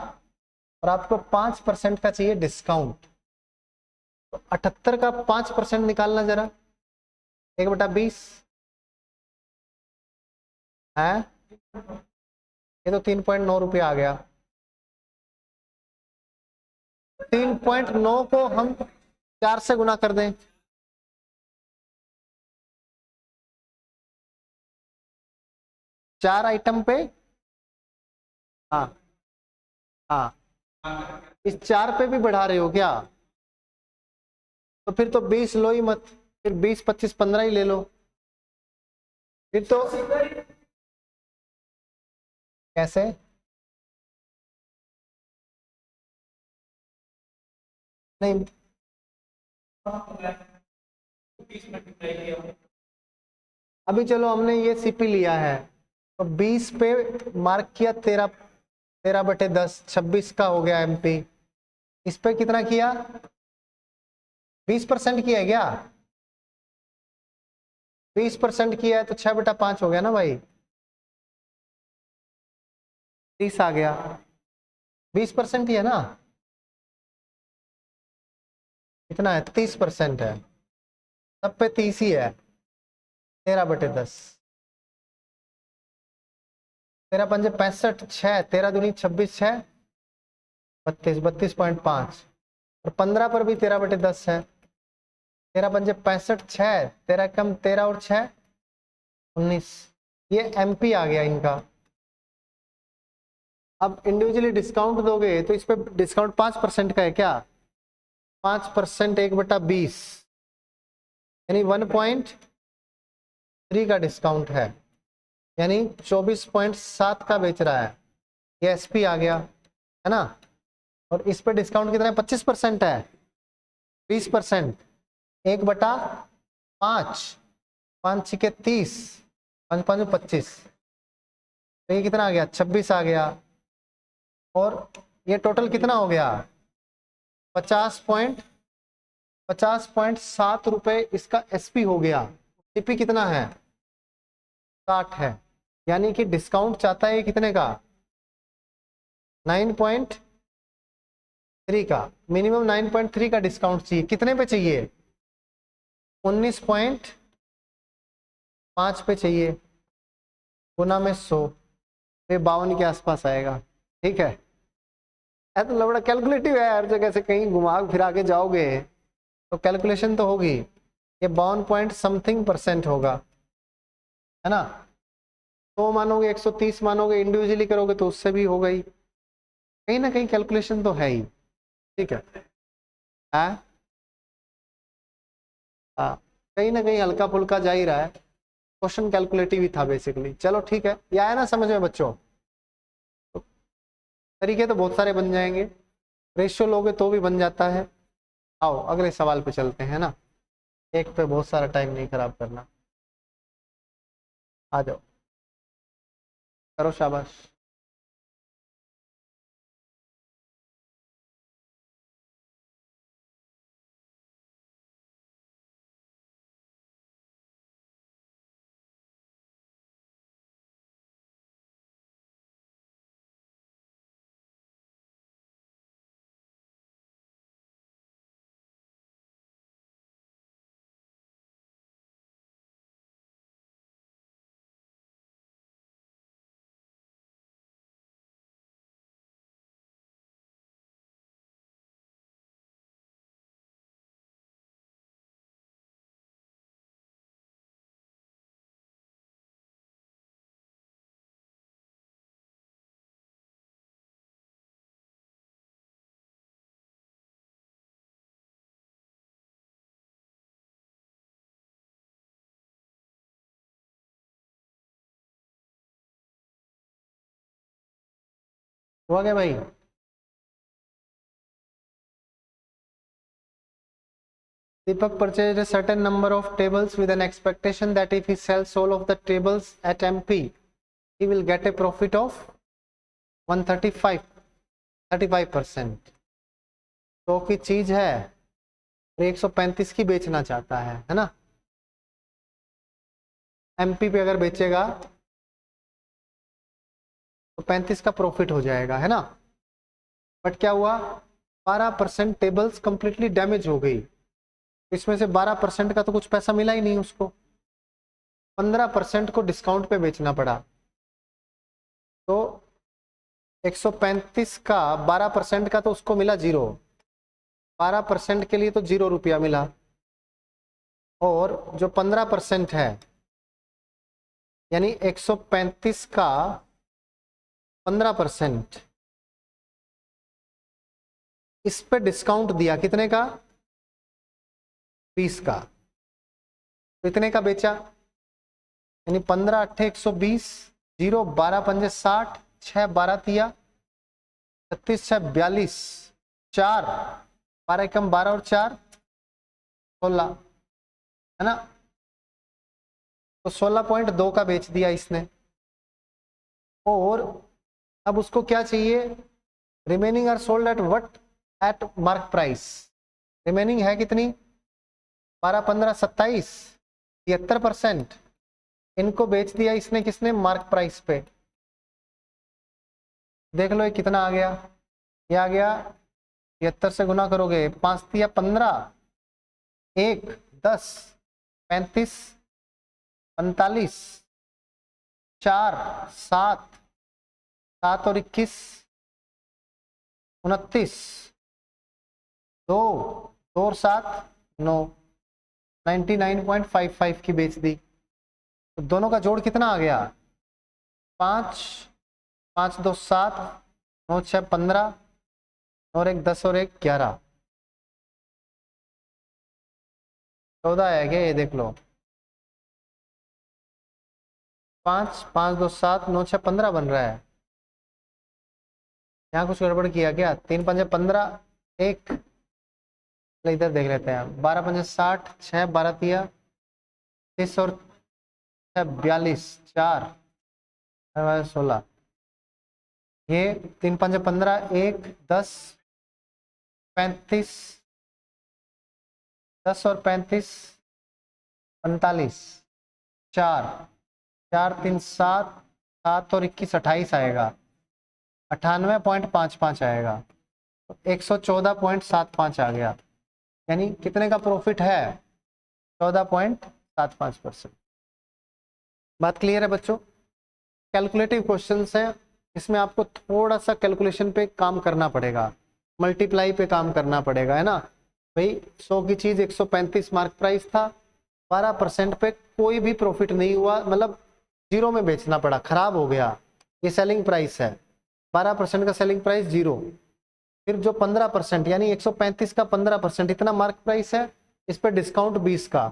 और आपको 5% का चाहिए डिस्काउंट। तो 78 का 5% निकालना जरा, 1/20 है, ये तो 3.9 रुपया आ गया। 3.9 को हम 4 से गुना कर दें, 4 आइटम पे। हाँ हाँ, इस 4 पे भी बढ़ा रहे हो क्या? तो फिर तो 20 लो ही मत, फिर 20, 25, 15 ही ले लो फिर तो। कैसे? नहीं, अभी चलो हमने ये सीपी लिया है, तो 20 पे मार्क किया, 13/10, 26 का हो गया एमपी। इस पे कितना किया? 20% किया है क्या? 20% किया है तो 6/5 हो गया ना भाई, 30 आ गया। 20% ही है ना? कितना है? 30% है, सब पे 30 ही है। 13/10, 13×5 = 6, 13×2 = 26, 6 32, 32.5, और 15 पर भी 13/10 है। 13×5 = 6, 13 कम 13 और 6 19। ये एमपी आ गया इनका। अब इंडिविजुअली डिस्काउंट दोगे तो इस पे डिस्काउंट 5% का है क्या? 5% 1/20 यानी 1.3 का डिस्काउंट है, यानी 24.7 का बेच रहा है। ये एसपी आ गया है ना? और इस पे डिस्काउंट कितना है? 25% है। 20% 1/5, 5×6 = 30, 5×5 = 25, तो ये कितना आ गया? 26 आ गया। और ये टोटल कितना हो गया? 50.7 रुपए इसका एसपी हो गया। टीपी कितना है? 60 है, यानी कि डिस्काउंट चाहता है कितने का? 9.3 का, मिनिमम 9.3 का डिस्काउंट चाहिए। कितने पे चाहिए? 19.5 पे चाहिए, गुना में 100, ये 52 के आसपास आएगा। ठीक है, तो बड़ा कैलकुलेटिव है, हर जगह से कहीं घुमा फिरा के जाओगे तो कैलकुलेशन तो होगी। ये 52 पॉइंट समथिंग परसेंट होगा, है ना? 100 मानोगे, 130 मानोगे, इंडिविजुअली करोगे तो उससे भी होगा ही, कहीं ना कहीं कैलकुलेशन तो है ही। ठीक है, हाँ हाँ, कहीं ना कहीं हल्का फुल्का जा ही रहा है। क्वेश्चन कैलकुलेटिव ही था बेसिकली। चलो ठीक है, ये आया ना समझ में बच्चों? तो तरीके तो बहुत सारे बन जाएंगे, रेशियो लोगे तो भी बन जाता है। आओ अगले सवाल पे चलते हैं ना, एक पे बहुत सारा टाइम नहीं खराब करना। आ जाओ, करो शाबाश। हुआ क्या भाई? Deepak purchased a certain number of tables with an expectation that if he sells all of the tables at MP, he will get a profit of 35%. तो की चीज है 135 की बेचना चाहता है ना? MP पे अगर बेचेगा तो 35 का प्रॉफिट हो जाएगा, है ना? बट क्या हुआ, 12% टेबल्स कंप्लीटली डैमेज हो गई। इसमें से 12% का तो कुछ पैसा मिला ही नहीं उसको, 15% को डिस्काउंट पे बेचना पड़ा। तो 135 का 12% का तो उसको मिला 0, 12% के लिए तो 0 रुपया मिला, और जो 15% है यानी 135 का 15%, इस पे डिस्काउंट दिया कितने का? 20 का। तो इतने का बेचा, यानी 15 8 120, 0 12 5 60, 6 12 तिया 36, 6 42, 4 12 एकम 12 और 4 16, है ना? तो 16.2 का बेच दिया इसने। और अब उसको क्या चाहिए? Remaining are sold at what? At mark price. Remaining है कितनी? 12 15 27, 73%। इनको बेच दिया इसने किसने? मार्क प्राइस पे। देख लो ये कितना आ गया, ये आ गया 73 से गुना करोगे 5 तिया 15, 1 10 35 45, 4 7 7 और 21 29, 2 2 और 7 9, 99.55 की बेच दी। तो दोनों का जोड़ कितना आ गया? 5 5 2 7, 9 6 15, और 1 10 और 1 11, 14 है क्या? ये देख लो, 5 5 2 7 9 6 15 बन रहा है। यहाँ कुछ गड़बड़ किया क्या? 3 5 15, 1, इधर देख लेते हैं। 12 5 60, 6 12 तिया 30 और 6 42, 4 16, ये 3 5 15, 1 10 35, 10 और 35 45, 4 4 3 7 7 और 21 28 आएगा, 98.55 आएगा, 114.75 आ गया। यानी कितने का प्रॉफिट है? 14.75%। बात क्लियर है बच्चों? कैलकुलेटिव क्वेश्चंस है, इसमें आपको थोड़ा सा कैलकुलेशन पे काम करना पड़ेगा, मल्टीप्लाई पे काम करना पड़ेगा, है ना भाई? 100 की चीज 135 मार्क प्राइस था, 12% पे कोई भी प्रॉफिट नहीं हुआ, मतलब 0 में बेचना पड़ा, खराब हो गया। ये सेलिंग प्राइस है, 12% का सेलिंग प्राइस 0। फिर जो 15% यानी 135 का 15% इतना मार्क प्राइस है, इस पे डिस्काउंट 20 का,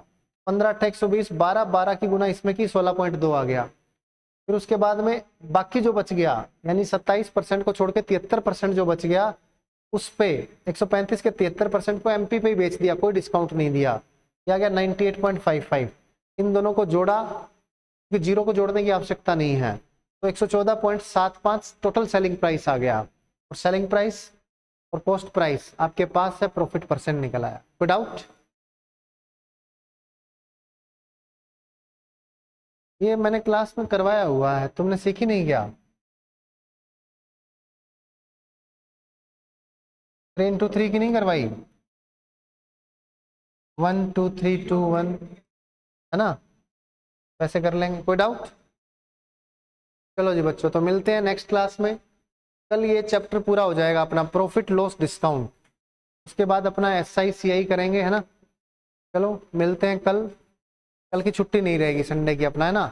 15 8 120, 12 12 की गुना इसमें की 16.2 आ गया। फिर उसके बाद में बाकी जो बच गया, यानी 27% को छोड़ के 73% जो बच गया, उस पे 135 के 73% को MP पे ही बेच दिया, कोई डिस्काउंट नहीं दिया। ये आ गया 98.55। इन दोनों को जोड़ा, क्योंकि 0 को जोड़ने की आवश्यकता नहीं है, तो 114.75 टोटल सेलिंग प्राइस आ गया। और सेलिंग प्राइस और कॉस्ट प्राइस आपके पास है, प्रॉफिट परसेंट निकल आया। कोई डाउट? ये मैंने क्लास में करवाया हुआ है, तुमने सीखी नहीं क्या? 3 into 3 की नहीं करवाई? 1 2 3 2 1, है ना? वैसे कर लेंगे, कोई डाउट? चलो जी बच्चों, तो मिलते हैं नेक्स्ट क्लास में। कल ये चैप्टर पूरा हो जाएगा अपना, प्रॉफिट लॉस डिस्काउंट। उसके बाद अपना SI CI करेंगे, है ना? चलो मिलते हैं कल। कल की छुट्टी नहीं रहेगी, संडे की अपना, है ना?